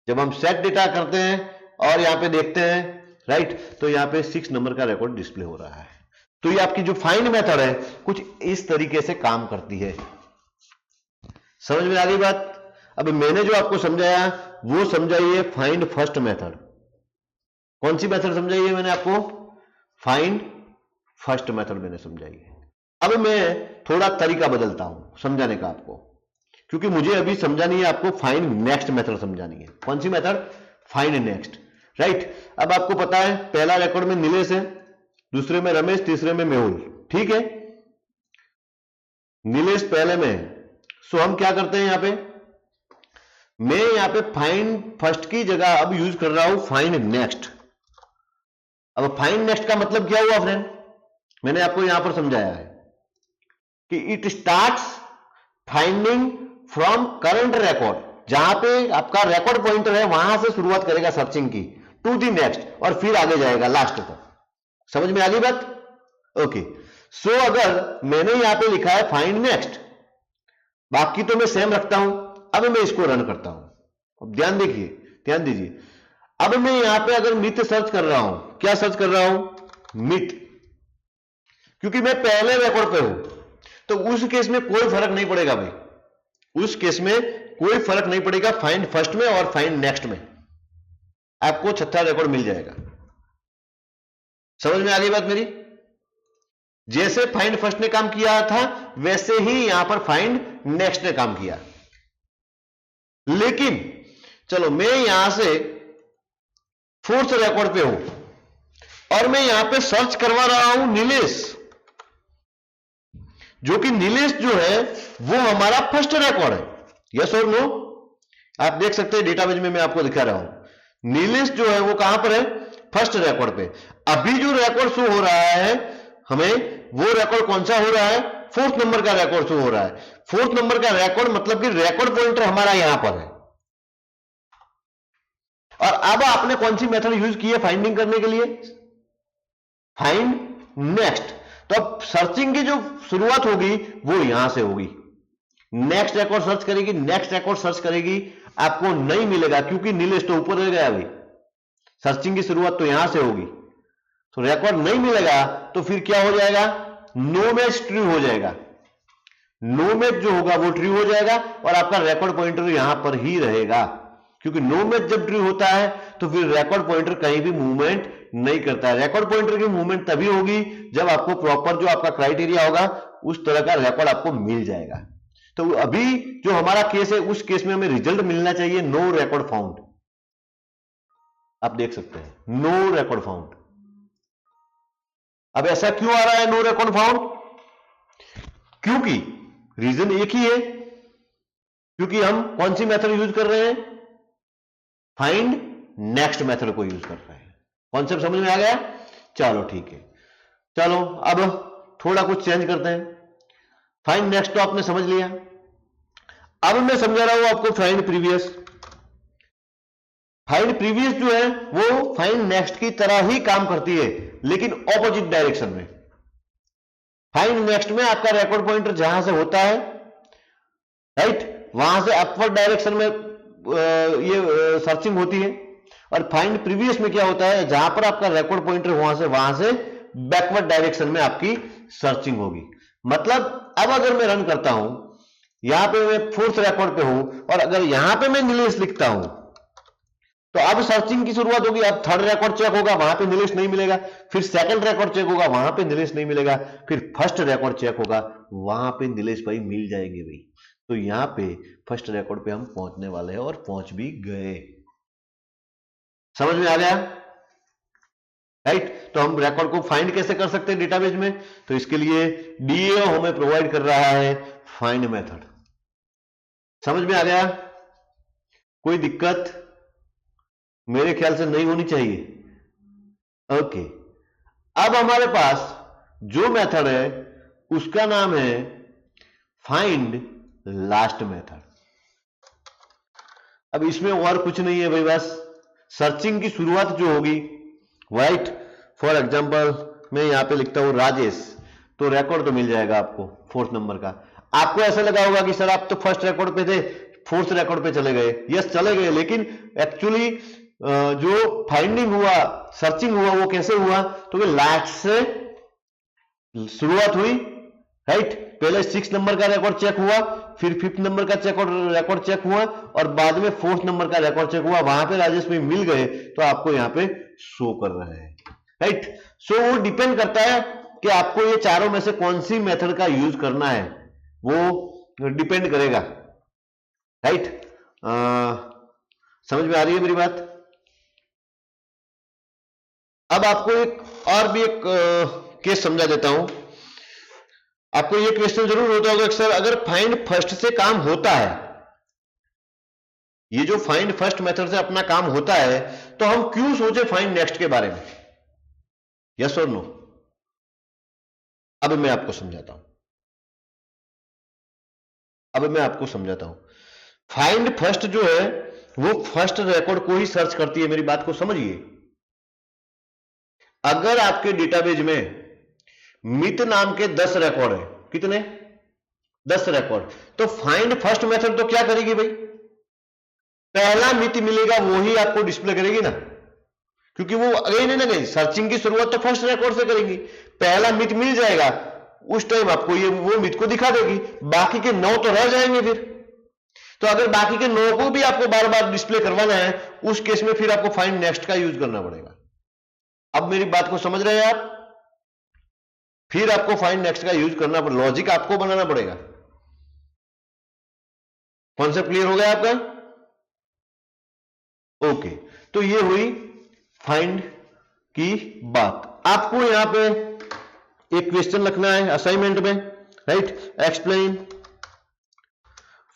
जब हम सेट डेटा करते हैं और यहां पे देखते हैं राइट, तो यहां पे 6 नंबर का रिकॉर्ड डिस्प्ले हो रहा है। तो ये आपकी जो फाइंड मेथड है कुछ इस तरीके से काम करती है। समझ में आ गई बात? अब मैंने जो आपको समझाया वो समझाइए फाइंड फर्स्ट मेथड। कौन सी मेथड समझाई है मैंने आपको? फाइंड फर्स्ट मेथड मैंने समझाई है। अब मैं थोड़ा तरीका बदलता हूं समझाने का आपको, क्योंकि मुझे अभी समझानी है आपको फाइंड नेक्स्ट मेथड समझानी है। कौन सी मेथड? Find next, right. अब आपको पता है पहला रिकॉर्ड में नीलेश है, दूसरे में रमेश, तीसरे में मेहुल, ठीक है। नीलेश पहले में है, सो हम क्या करते हैं यहां पे, मैं यहां पे फाइंड फर्स्ट की जगह अब यूज कर रहा हूं फाइंड नेक्स्ट। अब फाइंड नेक्स्ट का मतलब क्या हुआ फ्रेंड? मैंने आपको यहां पर समझाया है कि it starts finding from current record, जहां पे आपका रिकॉर्ड पॉइंटर है वहां से शुरुआत करेगा सर्चिंग की टू दी नेक्स्ट, और फिर आगे जाएगा लास्ट तक। समझ में आ गई बात? ओके। सो अगर मैंने यहां पे लिखा है फाइंड नेक्स्ट, बाकी तो मैं सेम रखता हूं। अब मैं इसको रन करता हूं, अब ध्यान देखिए, ध्यान दीजिए। अब मैं यहां पे अगर मिथ सर्च कर रहा हूं, क्या सर्च कर रहा हूं? मिथ, क्योंकि मैं पहले रिकॉर्ड पे हूं, तो उस केस में कोई फर्क नहीं पड़ेगा भाई, उस केस में कोई फर्क नहीं पड़ेगा फाइंड फर्स्ट में और फाइंड नेक्स्ट में, आपको छठा रिकॉर्ड मिल जाएगा। समझ में आ गई बात मेरी? जैसे फाइंड फर्स्ट ने काम किया था वैसे ही यहां पर फाइंड नेक्स्ट ने काम किया। लेकिन चलो मैं यहां से फोर्थ रिकॉर्ड पे हूं और मैं यहां पे सर्च करवा रहा हूं नीलेश, जो कि नीलेश जो है वो हमारा फर्स्ट रिकॉर्ड है। यस और नो? आप देख सकते हैं डेटाबेस में मैं आपको दिखा रहा हूं, नीलेश जो है वो कहां पर है? फर्स्ट रिकॉर्ड पे। अभी जो रिकॉर्ड शो हो रहा है हमें, वो रिकॉर्ड कौन सा हो रहा है? फोर्थ नंबर का रिकॉर्ड शो हो रहा है। फोर्थ नंबर का रिकॉर्ड मतलब कि रिकॉर्ड पॉइंटर हमारा यहां पर है। और अब आपने कौन सी मेथड यूज की है फाइंडिंग करने के लिए? Find next. तो अब सर्चिंग की जो शुरुआत होगी वो यहां से होगी, नेक्स्ट रिकॉर्ड सर्च करेगी, नेक्स्ट रिकॉर्ड सर्च करेगी, आपको नहीं मिलेगा क्योंकि नीलेश तो ऊपर रह गया। अभी सर्चिंग की शुरुआत तो यहां से होगी, तो रिकॉर्ड नहीं मिलेगा, तो फिर क्या हो जाएगा? नो मैच ट्रू हो जाएगा। नो मैच जो होगा वो ट्रू हो जाएगा और आपका रिकॉर्ड पॉइंटर यहां पर ही रहेगा, क्योंकि नो मैच जब ट्रू होता है तो फिर रिकॉर्ड पॉइंटर कहीं भी मूवमेंट नहीं करता है। रिकॉर्ड पॉइंटर की मूवमेंट तभी होगी जब आपको प्रॉपर जो आपका क्राइटेरिया होगा उस तरह का रिकॉर्ड आपको मिल जाएगा। तो अभी जो हमारा केस है उस केस में हमें रिजल्ट मिलना चाहिए नो रिकॉर्ड फाउंड। आप देख सकते हैं नो रिकॉर्ड फाउंड। अब ऐसा क्यों आ रहा है नो रिकॉर्ड फाउंड? क्योंकि रीजन एक ही है, क्योंकि हम कौन सी मेथड यूज कर रहे हैं? फाइंड नेक्स्ट मेथड को यूज कर रहे हैं। कॉन्सेप्ट समझ में आ गया? चलो ठीक है। चलो अब थोड़ा कुछ चेंज करते हैं। फाइंड नेक्स्ट तो आपने समझ लिया, अब मैं समझा रहा हूं आपको फाइंड प्रीवियस। फाइंड प्रीवियस जो है वो फाइंड नेक्स्ट की तरह ही काम करती है, लेकिन ऑपोजिट डायरेक्शन में। फाइंड नेक्स्ट में आपका रिकॉर्ड पॉइंटर जहां से होता है, राइट, वहां से अपवर्ड डायरेक्शन में ये सर्चिंग होती है, और फाइंड प्रीवियस में क्या होता है? जहां पर आपका रिकॉर्ड पॉइंटर वहां से बैकवर्ड डायरेक्शन में आपकी सर्चिंग होगी। मतलब अब अगर मैं रन करता हूं, यहां पे मैं फोर्थ रिकॉर्ड पे हूं और अगर यहां पे मैं नीलेश लिखता हूं, तो अब सर्चिंग की शुरुआत होगी। अब थर्ड रिकॉर्ड चेक होगा, वहां पे नीलेश नहीं मिलेगा, फिर सेकंड रिकॉर्ड चेक होगा, वहां पे नीलेश नहीं मिलेगा, फिर फर्स्ट रिकॉर्ड चेक होगा, वहां पे नीलेश भाई मिल जाएंगे भाई। तो यहां पे फर्स्ट रिकॉर्ड पे हम पहुंचने वाले हैं और पहुंच भी गए। समझ में आ गया? राइट। तो हम रिकॉर्ड को फाइंड कैसे कर सकते हैं डेटाबेस में? तो इसके लिए डीएओ हमें प्रोवाइड कर रहा है फाइंड मेथड। समझ में आ गया? कोई दिक्कत मेरे ख्याल से नहीं होनी चाहिए। ओके। अब हमारे पास जो मेथड है उसका नाम है फाइंड लास्ट मेथड। अब इसमें और कुछ नहीं है भाई, बस सर्चिंग की शुरुआत जो होगी, राइट। फॉर एग्जांपल मैं यहां पे लिखता हूं राजेश, तो रिकॉर्ड तो मिल जाएगा आपको फोर्थ नंबर का। आपको ऐसा लगा होगा कि सर आप तो फर्स्ट रिकॉर्ड पे थे, फोर्थ रिकॉर्ड पे चले गए। यस चले गए, लेकिन एक्चुअली जो फाइंडिंग हुआ, सर्चिंग हुआ, वो कैसे हुआ? तो लास्ट से शुरुआत हुई, राइट, पहले 6 नंबर का रिकॉर्ड चेक हुआ, फिर 5th नंबर का रिकॉर्ड चेक हुआ और बाद में 4th नंबर का रिकॉर्ड चेक हुआ, वहां पे राजेश भाई मिल गए तो आपको यहाँ पे शो कर रहे हैं, राइट। सो वो डिपेंड करता है कि आपको ये चारों में से कौन सी मेथड का यूज करना है, वो डिपेंड करेगा, राइट। समझ में आ रही है मेरी बात? अब आपको एक और भी एक केस समझा देता हूं। आपको ये क्वेश्चन जरूर होता होगा सर, अगर फाइंड फर्स्ट से काम होता है, ये जो फाइंड फर्स्ट मेथड से अपना काम होता है, तो हम क्यों सोचे फाइंड नेक्स्ट के बारे में? यस और नो? अब मैं आपको समझाता हूं। फाइंड फर्स्ट जो है वो फर्स्ट रिकॉर्ड को ही सर्च करती है। मेरी बात को समझिए। अगर आपके डेटाबेस में मित नाम के 10 रिकॉर्ड है, कितने? 10 रिकॉर्ड, तो फाइंड फर्स्ट मेथड तो क्या करेगी भाई? पहला मित मिलेगा वो ही आपको डिस्प्ले करेगी ना, क्योंकि वो अगेन है ना, नहीं सर्चिंग की शुरुआत तो फर्स्ट रिकॉर्ड से करेंगी। पहला मित मिल जाएगा उस टाइम आपको ये वो मित को दिखा देगी, बाकी के 9 तो रह जाएंगे फिर। तो अगर बाकी के 9 को भी आपको बार बार डिस्प्ले करवाना है, उस केस में फिर आपको फाइंड नेक्स्ट का यूज करना पड़ेगा। अब मेरी बात को समझ रहे हैं आप? फिर आपको फाइंड नेक्स्ट का यूज करना पड़ेगा, लॉजिक आपको बनाना पड़ेगा। कॉन्सेप्ट क्लियर हो गया आपका? ओके, तो ये हुई फाइंड की बात। आपको यहां पे एक क्वेश्चन लिखना है असाइनमेंट में, right. Explain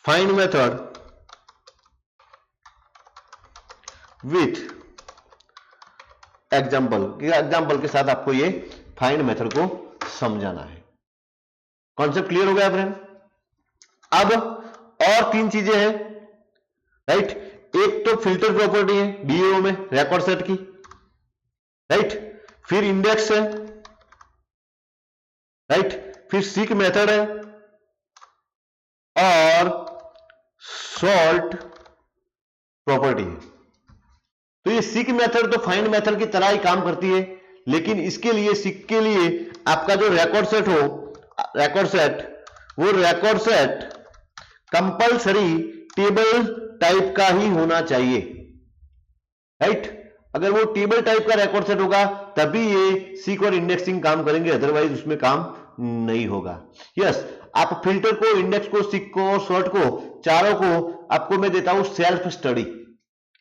find method with example के साथ आपको ये फाइंड मेथड को समझाना है। कॉन्सेप्ट क्लियर हो गया फ्रेंड? अब और 3 चीजें हैं, राइट। एक तो फिल्टर प्रॉपर्टी है डीओ में रिकॉर्ड सेट की, राइट। फिर इंडेक्स है, राइट। फिर सीक मेथड है और सॉर्ट प्रॉपर्टी है। तो ये सीक मेथड तो फाइंड मेथड की तरह ही काम करती है, लेकिन इसके लिए सीक के लिए आपका जो रिकॉर्ड सेट वो record set compulsory table type का ही होना चाहिए, राइट। अगर वो टेबल टाइप का रिकॉर्ड सेट होगा तभी ये सीक और इंडेक्सिंग काम करेंगे, अदरवाइज उसमें काम नहीं होगा। यस, आप फिल्टर को, इंडेक्स को, सीक को और सॉर्ट को, चारों को आपको मैं देता हूं सेल्फ स्टडी।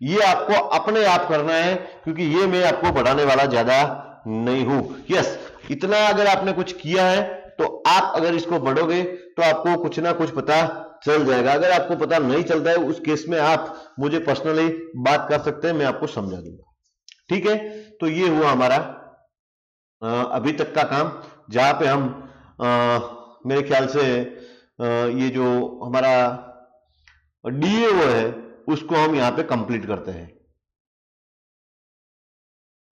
ये आपको अपने आप करना है, क्योंकि ये मैं आपको पढ़ाने वाला ज्यादा नहीं हूं। यस, इतना अगर आपने कुछ किया है तो आप अगर इसको पढ़ोगे तो आपको कुछ ना कुछ पता चल जाएगा। अगर आपको पता नहीं चलता है उस केस में आप मुझे पर्सनली बात कर सकते हैं, मैं आपको समझा दूंगा, ठीक है। तो ये हुआ हमारा अभी तक का काम, जहां पे हम मेरे ख्याल से ये जो हमारा डीएओ है उसको हम यहां पे कंप्लीट करते हैं,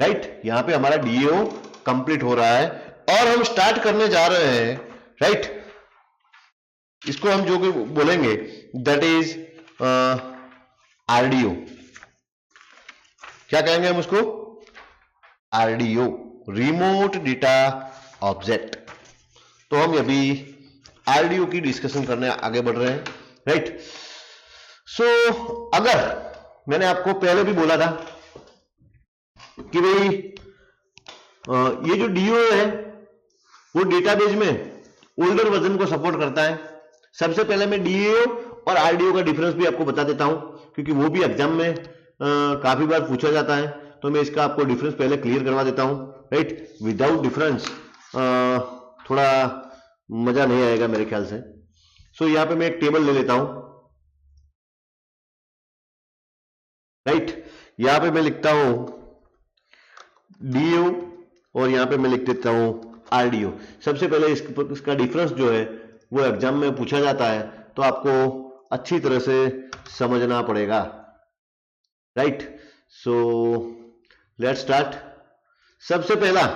राइट। यहां पे हमारा डीएओ कंप्लीट हो रहा है और हम स्टार्ट करने जा रहे हैं, राइट। इसको हम जो भी बोलेंगे दैट इज आरडीओ। क्या कहेंगे हम उसको? RDO, remote data object. तो हम अभी आरडीओ की डिस्कशन करने आगे बढ़ रहे हैं, राइट। सो अगर मैंने आपको पहले भी बोला था कि भाई ये जो डीओ है वो डेटाबेस में ओल्डर वर्जन को सपोर्ट करता है। सबसे पहले मैं डीएओ और आरडीओ का डिफरेंस भी आपको बता देता हूं, क्योंकि वो भी एग्जाम में काफी बार पूछा जाता है, तो मैं इसका आपको डिफरेंस पहले क्लियर करवा देता हूं, राइट। विदाउट डिफरेंस थोड़ा मजा नहीं आएगा मेरे ख्याल से। सो यहां पे मैं एक टेबल ले लेता हूं, राइट। यहां पे मैं लिखता हूं डीओ और यहां पे मैं लिख देता हूं आरडीओ। सबसे पहले इसका डिफरेंस जो है वो एग्जाम में पूछा जाता है, तो आपको अच्छी तरह से समझना पड़ेगा, राइट। So let's start. सबसे पहला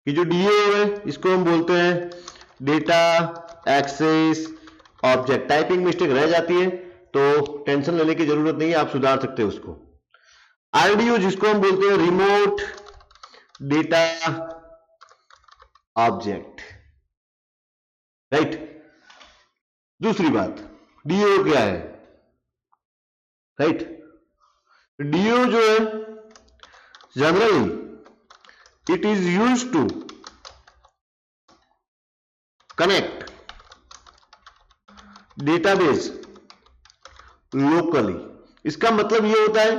कि जो डीओ है इसको हम बोलते हैं data access object. Typing mistake रह जाती है तो टेंशन लेने की जरूरत नहीं है, आप सुधार सकते हो उसको। आरडीओ जिसको हम बोलते हैं रिमोट डेटा ऑब्जेक्ट, राइट। दूसरी बात, डीओ क्या है, राइट। डीओ जो है generally it is used to connect database locally. इसका मतलब यह होता है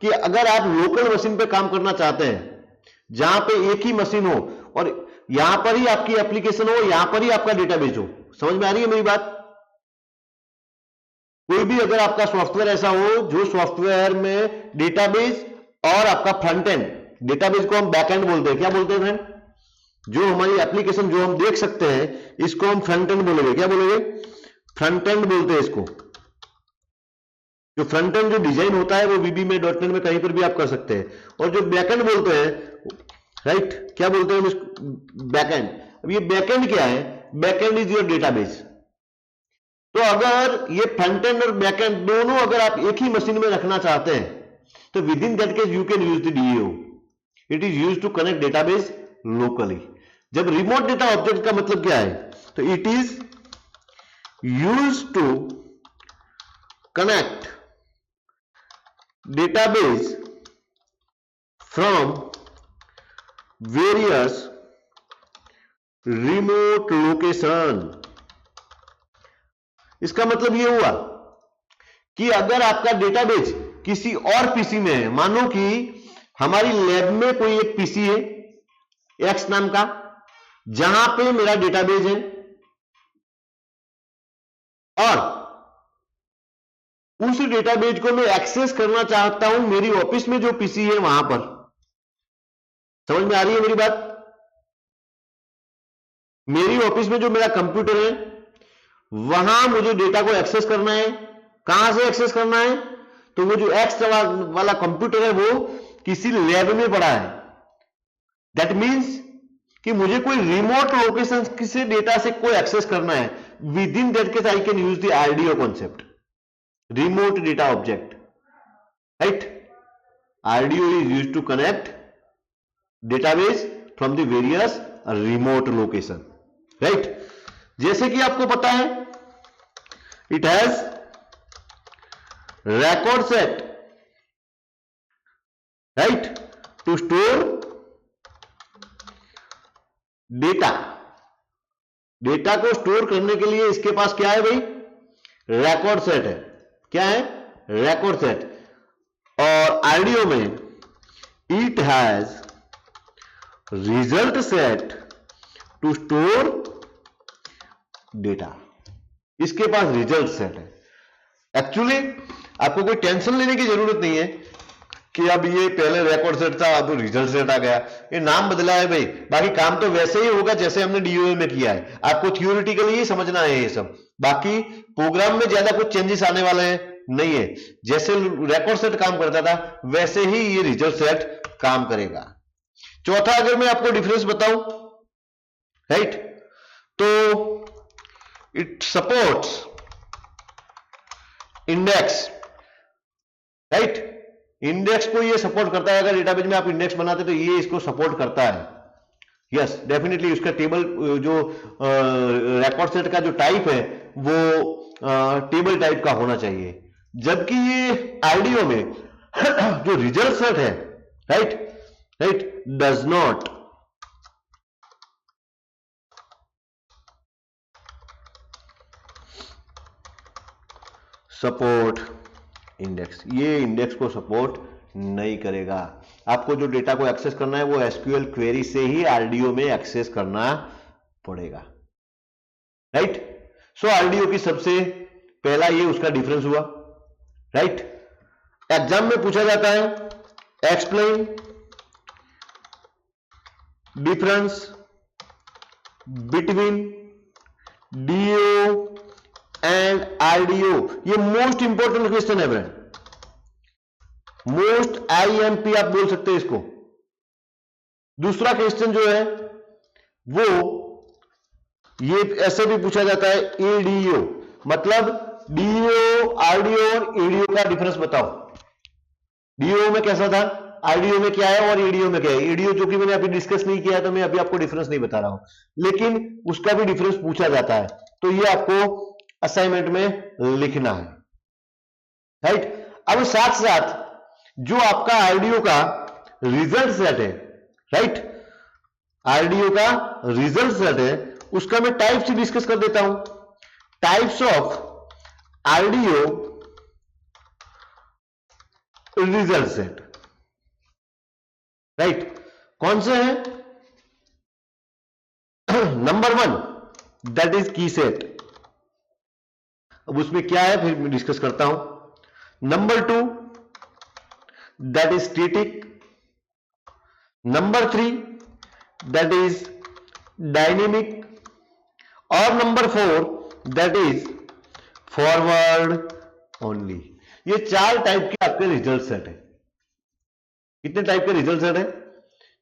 कि अगर आप लोकल मशीन पे काम करना चाहते हैं, जहां पे एक ही मशीन हो और यहां पर ही आपकी एप्लीकेशन हो, यहां पर ही आपका डेटाबेस हो, समझ में आ रही है मेरी बात? कोई भी अगर आपका सॉफ्टवेयर ऐसा हो जो सॉफ्टवेयर में डेटाबेस और आपका फ्रंट एंड, डेटाबेस को हम बैक एंड बोलते हैं, क्या बोलते हैं फ्रेंड? जो हमारी एप्लीकेशन जो हम देख सकते हैं इसको हम फ्रंट एंड बोलेंगे, क्या बोलेंगे? फ्रंट एंड बोलते हैं इसको। जो फ्रंट एंड जो डिजाइन होता है वो वीबी में, डॉट नेट में, कहीं पर भी आप कर सकते हैं। और जो बैक एंड बोलते हैं, राइट, क्या बोलते हैं इसको? Back and. अब ये बैक एंड क्या है? Back and is your database. तो अगर ये फ्रंट एंड और बैक एंड दोनों अगर आप एक ही मशीन में रखना चाहते हैं तो within that case you can use the DO. It is use to connect database locally. जब रिमोट डेटा ऑब्जेक्ट का मतलब क्या है? तो it is use to connect database from various remote location. इसका मतलब यह हुआ कि अगर आपका डेटाबेस किसी और पीसी में है, मानो कि हमारी लैब में कोई एक पीसी है एक्स नाम का, जहां पे मेरा डेटाबेस है, और उस डेटाबेस को मैं एक्सेस करना चाहता हूं मेरी ऑफिस में जो पीसी है वहां पर। समझ में आ रही है मेरी बात? मेरी ऑफिस में जो मेरा कंप्यूटर है वहां मुझे डेटा को एक्सेस करना है। कहां से एक्सेस करना है? तो वो जो एक्स वाला कंप्यूटर है वो किसी लैब में पड़ा है। दैट मीन्स कि मुझे कोई रिमोट लोकेशन किसी डेटा से कोई एक्सेस करना है। With in that case I can use the RDO concept, remote data object, right? RDO is used to connect database from the various remote location, right? जैसे कि आपको पता है it has record set, right, to store data। Data को store करने के लिए इसके पास क्या है भाई? रिकॉर्ड सेट है। क्या है? Record set. और आरडीओ में it has result set to store data. इसके पास रिजल्ट सेट है। एक्चुअली आपको कोई टेंशन लेने की जरूरत नहीं है कि अब ये पहले रिकॉर्ड सेट था अब रिजल्ट सेट आ गया, ये नाम बदला है भाई, बाकी काम तो वैसे ही होगा जैसे हमने डीओए में किया है। आपको थियोरिटिकली ही समझना है ये सब, बाकी प्रोग्राम में ज्यादा कुछ चेंजेस आने वाले हैं नहीं है। जैसे रिकॉर्ड सेट काम करता था वैसे ही ये रिजल्ट सेट काम करेगा। चौथा अगर मैं आपको डिफरेंस बताऊं, राइट, तो it supports index, right. Index को ये सपोर्ट करता है। अगर डेटाबेस में आप इंडेक्स बनाते तो ये इसको सपोर्ट करता है। यस, डेफिनेटली उसका टेबल जो रिकॉर्ड सेट का जो टाइप है वो टेबल टाइप का होना चाहिए। जबकि ये आरडीओ में जो रिजल्ट सेट है, right, does not support index. ये इंडेक्स को सपोर्ट नहीं करेगा। आपको जो डेटा को एक्सेस करना है वो एसक्यूएल क्वेरी से ही आरडीओ में एक्सेस करना पड़ेगा, राइट। सो आरडीओ की सबसे पहला ये उसका डिफरेंस हुआ, राइट। एग्जाम में पूछा जाता है explain difference between DO and RDO. ये मोस्ट इंपॉर्टेंट क्वेश्चन है फ्रेंड, मोस्ट आईएमपी आप बोल सकते हैं इसको। दूसरा क्वेश्चन जो है वो ये ऐसे भी पूछा जाता है एडीओ, मतलब डीओ, आरडीओ और एडीओ का डिफरेंस बताओ। डीओ में कैसा था? आरडीओ में क्या है और ईडीओ में क्या है। ईडीओ जो कि मैंने अभी डिस्कस नहीं किया है तो मैं अभी आपको डिफरेंस नहीं बता रहा हूं, लेकिन उसका भी डिफरेंस पूछा जाता है, तो ये आपको असाइनमेंट में लिखना है, राइट। अब साथ साथ जो आपका आरडीओ का रिजल्ट सेट है, राइट, आरडीओ का रिजल्ट सेट है, उसका मैं टाइप्स डिस्कस कर देता हूं। Types of RDO result set, right, कौन से हैं? Number 1 that is key set. अब उसमें क्या है फिर मैं डिस्कस करता हूं। Number 2 that is static. Number 3 that is dynamic. और number 4 that is forward only. ये 4 टाइप के आपके रिजल्ट सेट है। कितने टाइप के रिजल्ट सेट है?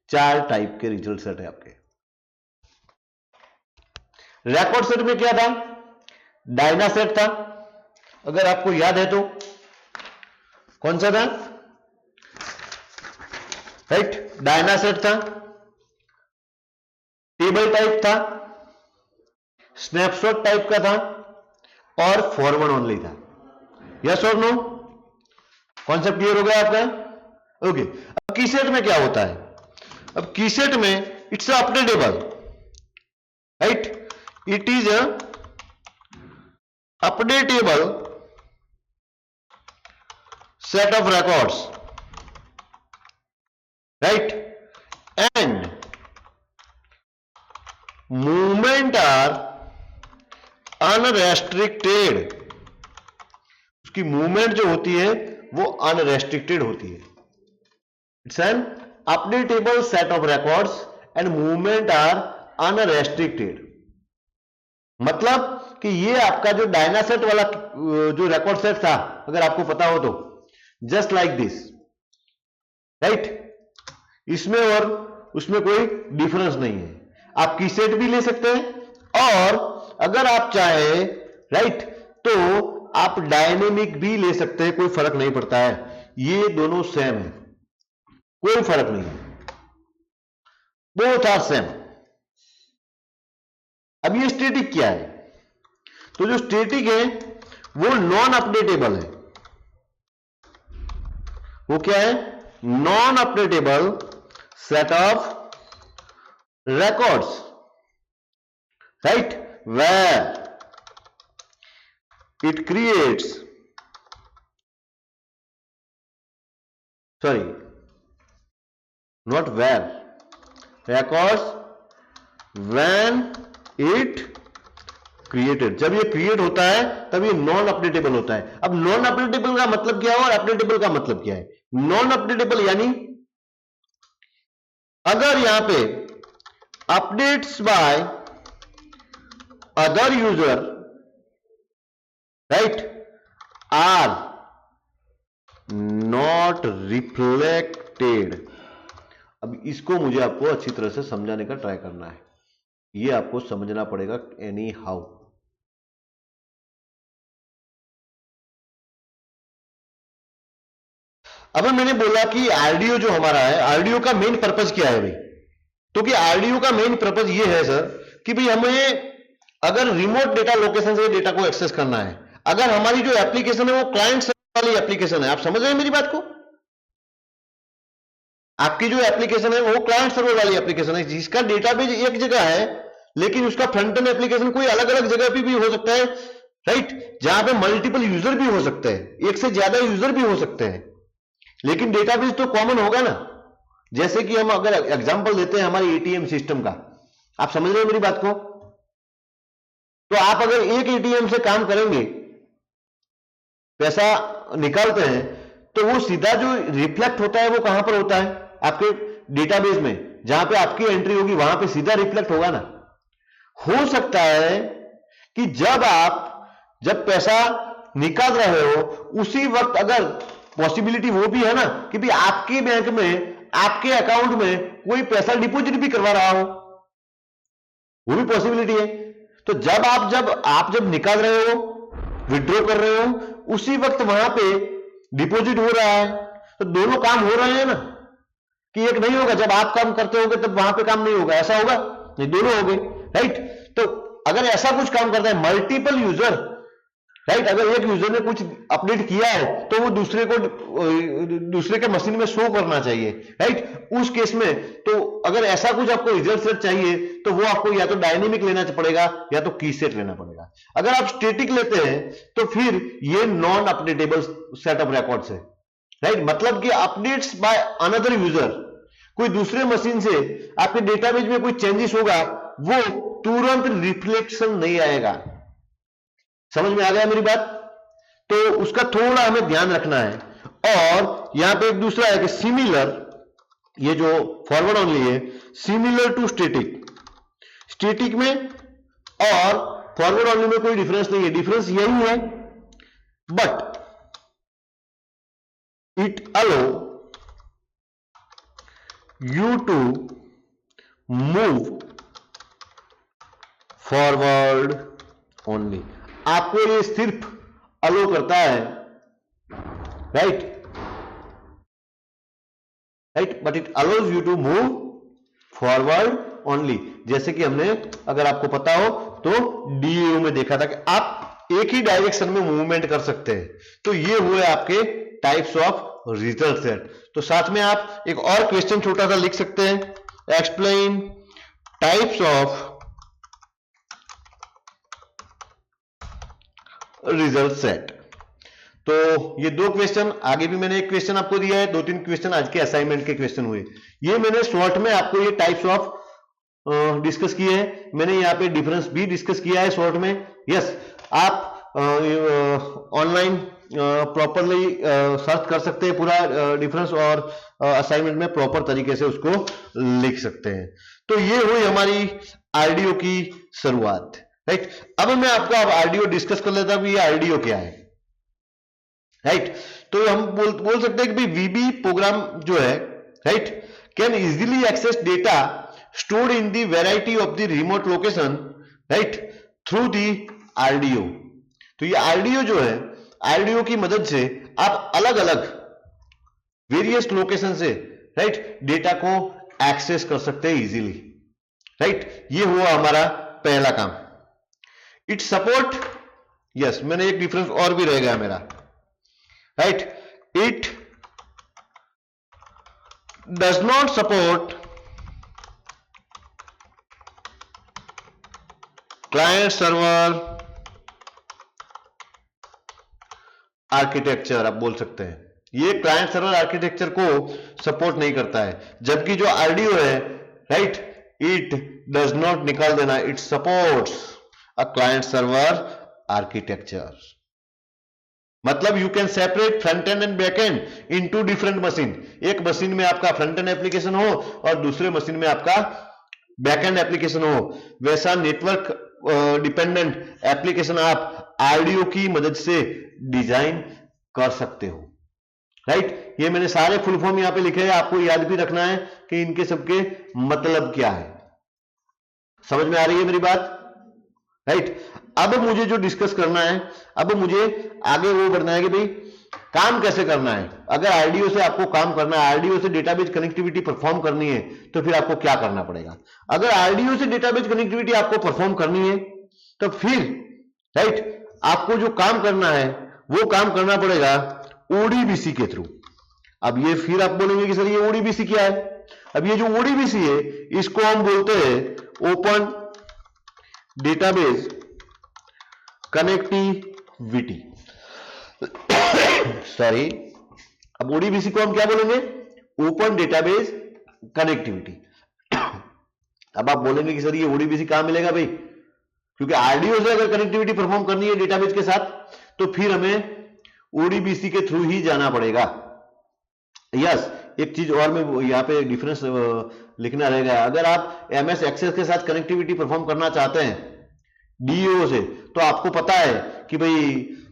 4 टाइप के रिजल्ट सेट है आपके। रिकॉर्ड सेट में क्या था? डायना सेट था, अगर आपको याद है तो। कौन सा था? राइट, डायना सेट था, टेबल टाइप था, स्नैपशॉट टाइप का था और फॉरवर्ड ओनली था। यस और नो? कॉन्सेप्ट क्लियर हो गया आपका? ओके। अब कीसेट में क्या होता है? अब कीसेट में it's updatable, right, it is updatable set of records, right, and movement are unrestricted। उसकी मूवमेंट जो होती है वो अनरेस्ट्रिक्टेड होती है। It's an updatable set of records and movement are unrestricted. मतलब कि ये आपका जो डायनासेट वाला जो रिकॉर्ड सेट था, अगर आपको पता हो तो, जस्ट लाइक दिस, राइट, इसमें और उसमें कोई डिफरेंस नहीं है। आप कीसेट भी ले सकते हैं और अगर आप चाहे, राइट, तो आप डायनेमिक भी ले सकते हैं, कोई फर्क नहीं पड़ता है। ये दोनों सेम है, कोई फर्क नहीं है, बोथ आर सेम। अब ये स्टैटिक क्या है? तो जो स्टैटिक है वो नॉन अपडेटेबल है। वो क्या है? Non updatable set of records, right, where it creates, sorry, not where, records when it created। जब ये क्रिएट होता है तब ये नॉन अपडेटेबल होता है। अब नॉन अपडेटेबल का मतलब क्या है और अपडेटेबल का मतलब क्या है? नॉन अपडेटेबल यानी अगर यहां पे updates by other user, right, are not reflected. अब इसको मुझे आपको अच्छी तरह से समझाने का ट्राई करना है, ये आपको समझना पड़ेगा एनी हाउ। अब मैंने बोला कि आरडीओ जो हमारा है, आरडीओ का मेन पर्पज क्या है भाई? तो कि आरडीओ का मेन पर्पज ये है सर कि भाई हमें अगर रिमोट डेटा लोकेशन से डेटा को एक्सेस करना है, अगर हमारी जो एप्लीकेशन है वो क्लाइंट सर्वर वाली एप्लीकेशन है, आप समझ रहे हैं मेरी बात को? आपकी जो एप्लीकेशन है वो क्लाइंट सर्वर वाली एप्लीकेशन है जिसका डेटाबेस एक जगह है, लेकिन उसका फ्रंट एंड एप्लीकेशन कोई अलग अलग जगह पे भी हो सकता है, राइट, जहां पे मल्टीपल यूजर भी हो सकते हैं, एक से ज्यादा यूजर भी हो सकते हैं, लेकिन डेटाबेस तो कॉमन होगा ना। जैसे कि हम अगर एग्जांपल देते हैं हमारे एटीएम सिस्टम का, आप समझ रहे हैं मेरी बात को? तो आप अगर एक एटीएम से काम करेंगे, पैसा निकालते हैं, तो वो सीधा जो रिफ्लेक्ट होता है वो कहां पर होता है? आपके डेटाबेस में, जहां पे आपकी एंट्री होगी वहां पे सीधा रिफ्लेक्ट होगा ना। हो सकता है कि जब पैसा निकाल रहे हो उसी वक्त अगर पॉसिबिलिटी वो भी है ना कि भी आपके बैंक में, आपके अकाउंट में कोई पैसा डिपॉजिट भी करवा रहा हो, वो भी पॉसिबिलिटी है। तो जब आप निकाल रहे हो, विड्रॉ कर रहे हो, उसी वक्त वहां पे डिपॉजिट हो रहा है, तो दोनों काम हो रहे हैं ना। कि एक नहीं होगा, जब आप काम करते होगे तब वहां पे काम नहीं होगा, ऐसा होगा नहीं, दोनों हो गए, राइट। तो अगर ऐसा कुछ काम करता है मल्टीपल यूजर, राइट, अगर एक यूजर ने कुछ अपडेट किया है तो वो दूसरे के मशीन में शो करना चाहिए, राइट। उस केस में तो अगर ऐसा कुछ आपको रिजल्ट सेट चाहिए तो वो आपको या तो डायनेमिक लेना पड़ेगा या तो की सेट लेना पड़ेगा। अगर आप स्टैटिक लेते हैं तो फिर ये non updatable set of records है, राइट। मतलब कि अपडेट्स बाय अनदर यूजर, कोई दूसरे मशीन से आपके डेटाबेस में कोई चेंजेस होगा वो तुरंत रिफ्लेक्शन नहीं आएगा। समझ में आ गया मेरी बात? तो उसका थोड़ा हमें ध्यान रखना है। और यहां पे एक दूसरा है कि सिमिलर, ये जो फॉरवर्ड ओनली है, सिमिलर टू स्टैटिक, स्टैटिक में और फॉरवर्ड ओनली में कोई डिफरेंस नहीं है, डिफरेंस यही है, but it allow you to move forward only. आपको ये सिर्फ अलो करता है, right, but it allows you to move forward only. जैसे कि हमने, अगर आपको पता हो तो डीएयू में देखा था कि आप एक ही डायरेक्शन में मूवमेंट कर सकते हैं। तो ये हुए आपके टाइप्स ऑफ रिजल्ट सेट। तो साथ में आप एक और क्वेश्चन छोटा सा लिख सकते हैं, explain types of result set. तो ये दो क्वेश्चन, आगे भी मैंने एक क्वेश्चन आपको दिया है, 2-3 क्वेश्चन आज के असाइनमेंट के क्वेश्चन हुए। ये मैंने शॉर्ट में आपको ये टाइप्स ऑफ डिस्कस किए हैं। मैंने यहाँ पे डिफरेंस भी डिस्कस किया है शॉर्ट में। यस, आप ऑनलाइन प्रॉपरली सर्च कर सकते हैं पूरा डिफरेंस, और असाइनमेंट में प्रॉपर तरीके से उसको लिख सकते हैं। तो ये हुई हमारी आरडीओ की शुरुआत, राइट। अब मैं आपको अब आरडीओ डिस्कस कर लेता हूं, ये आरडीओ क्या है, राइट। तो हम बोल सकते हैं कि वीबी प्रोग्राम जो है, right, can easily access data stored in the variety of the remote location, right, through the RDO. तो ये आरडीओ जो है, आरडीओ की मदद से आप अलग अलग वेरियस लोकेशन से, राइट, डेटा को एक्सेस कर सकते हैं इजीली, राइट। ये हुआ हमारा पहला काम। इट सपोर्ट, यस, मैंने एक डिफरेंस और भी रह गया मेरा, right, it does not support client server architecture, आप बोल सकते हैं ये क्लाइंट सर्वर आर्किटेक्चर को सपोर्ट नहीं करता है। जबकि जो आरडीओ है, राइट, इट डज नॉट निकाल देना, it supports a client server architecture. मतलब you can separate front end and back end into different machine. एक मशीन में आपका फ्रंट एंड एप्लीकेशन हो और दूसरे मशीन में आपका बैक एंड एप्लीकेशन हो। वैसा नेटवर्क डिपेंडेंट एप्लीकेशन आप आरडीओ की मदद से डिजाइन कर सकते हो, राइट। ये मैंने सारे फुल फॉर्म यहां पे लिखे हैं, आपको याद भी रखना है कि इनके सबके मतलब क्या है। समझ में आ रही है मेरी बात, राइट। अब मुझे जो डिस्कस करना है, अब मुझे आगे वो बढ़ना है कि भाई काम कैसे करना है। अगर आरडीओ से आपको काम करना है, आरडीओ से डेटाबेस कनेक्टिविटी परफॉर्म करनी है, तो फिर आपको क्या करना पड़ेगा। अगर आरडीओ से डेटाबेस कनेक्टिविटी आपको परफॉर्म करनी है तो फिर, राइट, आपको जो काम करना है वो काम करना पड़ेगा ओडीबीसी के थ्रू। अब ये फिर आप बोलेंगे कि सर ये ओडीबीसी क्या है। अब ये जो ओडीबीसी है इसको हम बोलते हैं ओपन डेटाबेस कनेक्टिविटी। सॉरी, अब ओडीबीसी को हम क्या बोलेंगे, ओपन डेटाबेस कनेक्टिविटी। अब आप बोलेंगे कि सर ये ओडीबीसी कहां मिलेगा भाई, क्योंकि आरडीओ से अगर कनेक्टिविटी परफॉर्म करनी है डेटाबेस के साथ तो फिर हमें ओडीबीसी के थ्रू ही जाना पड़ेगा। यस, एक चीज और मैं यहां पे डिफरेंस लिखना रहेगा। अगर आप एमएस एक्सेस के साथ कनेक्टिविटी परफॉर्म करना चाहते हैं डीओ से, तो आपको पता है कि भाई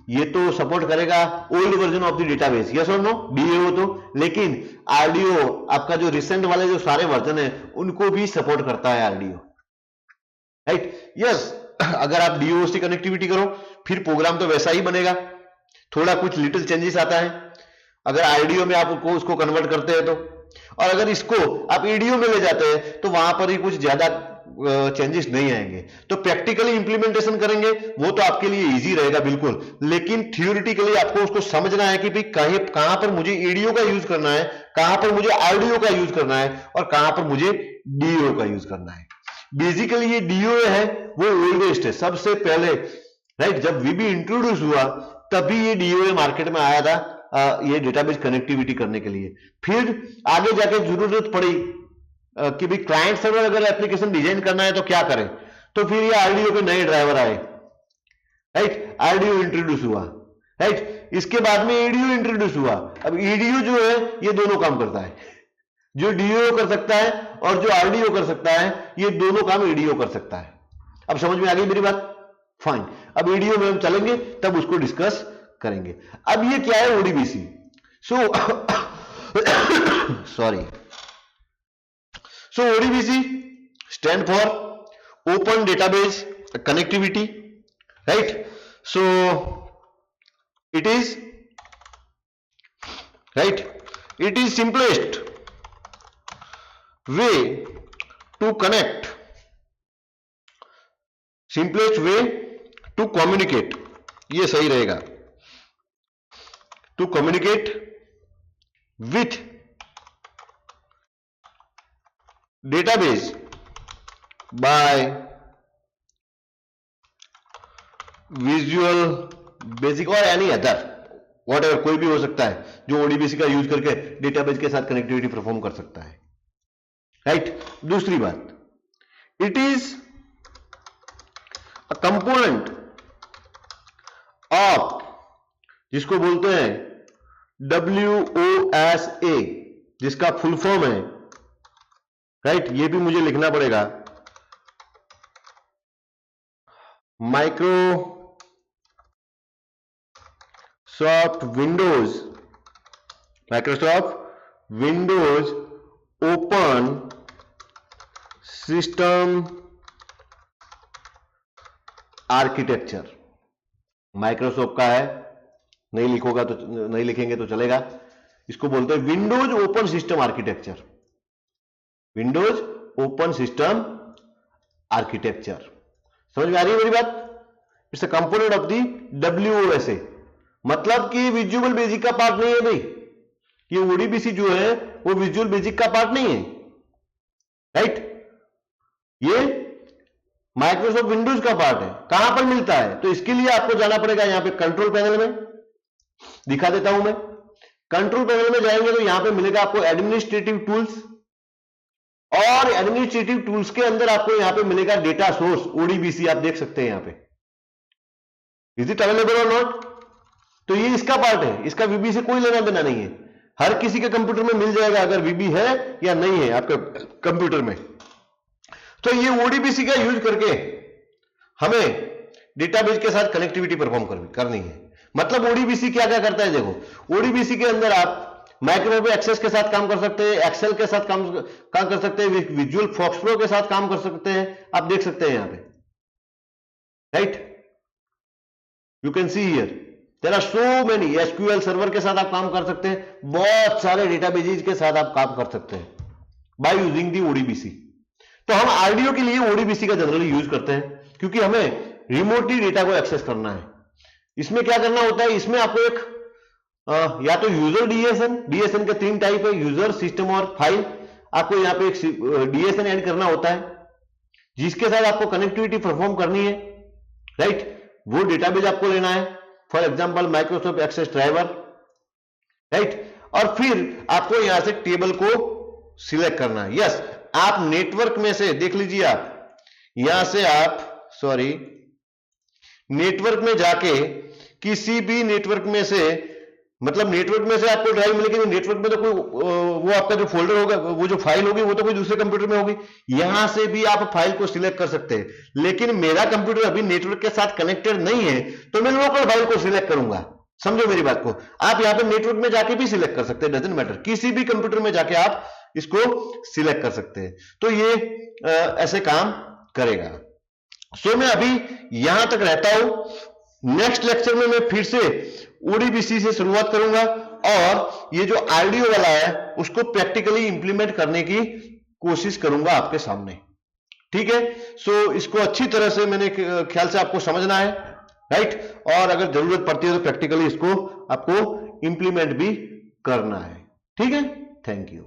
ये तो सपोर्ट करेगा old version of the database, yes और नो, डीओ तो। लेकिन आरडीओ आपका जो रिसेंट वाले जो सारे वर्जन है उनको भी सपोर्ट करता है आरडीओ, राइट। यस, अगर आप डीओ से कनेक्टिविटी करो फिर प्रोग्राम तो वैसा ही बनेगा, थोड़ा कुछ लिटिल चेंजेस आता है। अगर आरडीओ में आप उसको कन्वर्ट करते हैं तो, और अगर इसको आप ईडीओ में ले जाते हैं तो वहां पर ही कुछ ज्यादा चेंजेस नहीं आएंगे। तो प्रैक्टिकली इंप्लीमेंटेशन करेंगे वो तो आपके लिए इजी रहेगा बिल्कुल, लेकिन थियोरिटिकली आपको उसको समझना है कि भाई कहां पर मुझे ईडीओ का यूज करना है, कहां पर मुझे आरडीओ का यूज करना है और कहां पर मुझे डीओ का यूज करना है। बेसिकली ये डीओ है वो ओल्डेस्ट है, सबसे पहले राइट जब वीबी इंट्रोड्यूस हुआ तभी ये डीओ मार्केट में आया था ये डेटाबेस कनेक्टिविटी करने के लिए। फिर आगे जाके जरूरत पड़ी कि भाई क्लाइंट सर्वर अगर एप्लीकेशन डिजाइन करना है तो क्या करें, तो फिर ये आरडीओ के नए ड्राइवर आए, राइट आरडीओ इंट्रोड्यूस हुआ, राइट इसके बाद में ईडीओ इंट्रोड्यूस हुआ। अब ईडीओ जो है ये दोनों काम करता है, जो डीओ कर सकता है और जो आरडीओ कर सकता है ये दोनों काम ईडीओ कर सकता है। अब समझ में आ गई मेरी बात? फाइन, अब ईडीओ में हम चलेंगे तब उसको डिस्कस करेंगे। अब ये क्या है ODBC? Sorry, so ODBC stand for Open Database Connectivity, right? So it is right, it is simplest way to connect, simplest way to communicate, ये सही रहेगा, to communicate with database by Visual Basic और any other whatever, कोई भी हो सकता है जो ओडीबीसी का यूज करके डेटाबेस के साथ कनेक्टिविटी परफॉर्म कर सकता है, राइट। दूसरी बात, it is a component of, जिसको बोलते हैं WOSA, जिसका फुल फॉर्म है, राइट ये भी मुझे लिखना पड़ेगा, Microsoft Windows open system architecture. Microsoft का है, नहीं लिखोगा तो नहीं लिखेंगे तो चलेगा, इसको बोलते हैं Windows open system architecture, Windows open system architecture. समझ में आ रही है मेरी बात? It's a component of the WOSA, मतलब कि विजुअल बेसिक का पार्ट नहीं है भाई, ये ओडीबीसी जो है वो विजुअल बेसिक का पार्ट नहीं है, राइट ये माइक्रोसॉफ्ट विंडोज का पार्ट है। कहां पर मिलता है? तो इसके लिए आपको जाना पड़ेगा यहां पे कंट्रोल पैनल में, दिखा देता हूं मैं। कंट्रोल पैनल में जाएंगे तो यहां पे मिलेगा आपको एडमिनिस्ट्रेटिव टूल्स, और एडमिनिस्ट्रेटिव टूल्स के अंदर आपको यहां पे मिलेगा डेटा सोर्स ओडीबीसी, आप देख सकते हैं यहां पे, इज इट अवेलेबल और नॉट? तो ये इसका पार्ट है, इसका वीबी से कोई लेना देना नहीं है, हर किसी के कंप्यूटर में मिल जाएगा अगर वीबी है या नहीं है आपके कंप्यूटर में। तो ये ओडीबीसी का यूज करके हमें डेटाबेस के साथ कनेक्टिविटी परफॉर्म करनी है। मतलब ओडीबीसी क्या क्या करता है, देखो ओडीबीसी के अंदर आप माइक्रोसॉफ्ट एक्सेस के साथ काम कर सकते हैं, एक्सेल के साथ काम कर सकते हैं, विजुअल फॉक्सप्रो के साथ काम कर सकते हैं, आप देख सकते हैं यहां पे, right you can see here there are so many. SQL server के साथ आप काम कर सकते हैं, बहुत सारे डेटाबेसेस के साथ आप काम कर सकते हैं बाय यूजिंग दी ओडीबीसी। तो हम आरडीओ के लिए ओडीबीसी का जनरली यूज करते हैं क्योंकि हमें रिमोटली डेटा को एक्सेस करना है। इसमें क्या करना होता है, इसमें आपको एक या तो यूजर डीएसएन के 3 टाइप है, यूजर, सिस्टम और फाइल। आपको यहां पे एक डीएसएन ऐड करना होता है जिसके साथ आपको कनेक्टिविटी परफॉर्म करनी है, राइट वो डेटाबेस आपको लेना है, for example Microsoft Access driver, right और फिर आपको यहां से टेबल को सिलेक्ट करना है। यस आप नेटवर्क में से देख लीजिए, आप यहां से आप नेटवर्क में जाके किसी भी नेटवर्क में से, मतलब नेटवर्क में से आपको ड्राइव मिलेगी, नेटवर्क में तो कोई वो आपका जो फोल्डर होगा, वो जो फाइल होगी वो तो कोई दूसरे कंप्यूटर में होगी, यहां से भी आप फाइल को सिलेक्ट कर सकते हैं। लेकिन मेरा कंप्यूटर अभी नेटवर्क के साथ कनेक्टेड नहीं है तो मैं लोकल फाइल को सिलेक्ट करूंगा। समझो मेरी बात को, आप यहां पे नेटवर्क में जाके भी सिलेक्ट कर सकते हैं, डजंट मैटर, किसी भी कंप्यूटर में जाके आप इसको सिलेक्ट कर सकते हैं। तो ये ऐसे काम करेगा। सो मैं अभी यहां तक रहता हूं, नेक्स्ट लेक्चर में मैं फिर से ओडीबीसी से शुरुआत करूंगा और ये जो आरडीओ वाला है उसको प्रैक्टिकली इंप्लीमेंट करने की कोशिश करूंगा आपके सामने। ठीक है, सो इसको अच्छी तरह से मैंने ख्याल से आपको समझना है, राइट, और अगर जरूरत पड़ती है तो प्रैक्टिकली इसको आपको इंप्लीमेंट भी करना है। ठीक है, थैंक यू।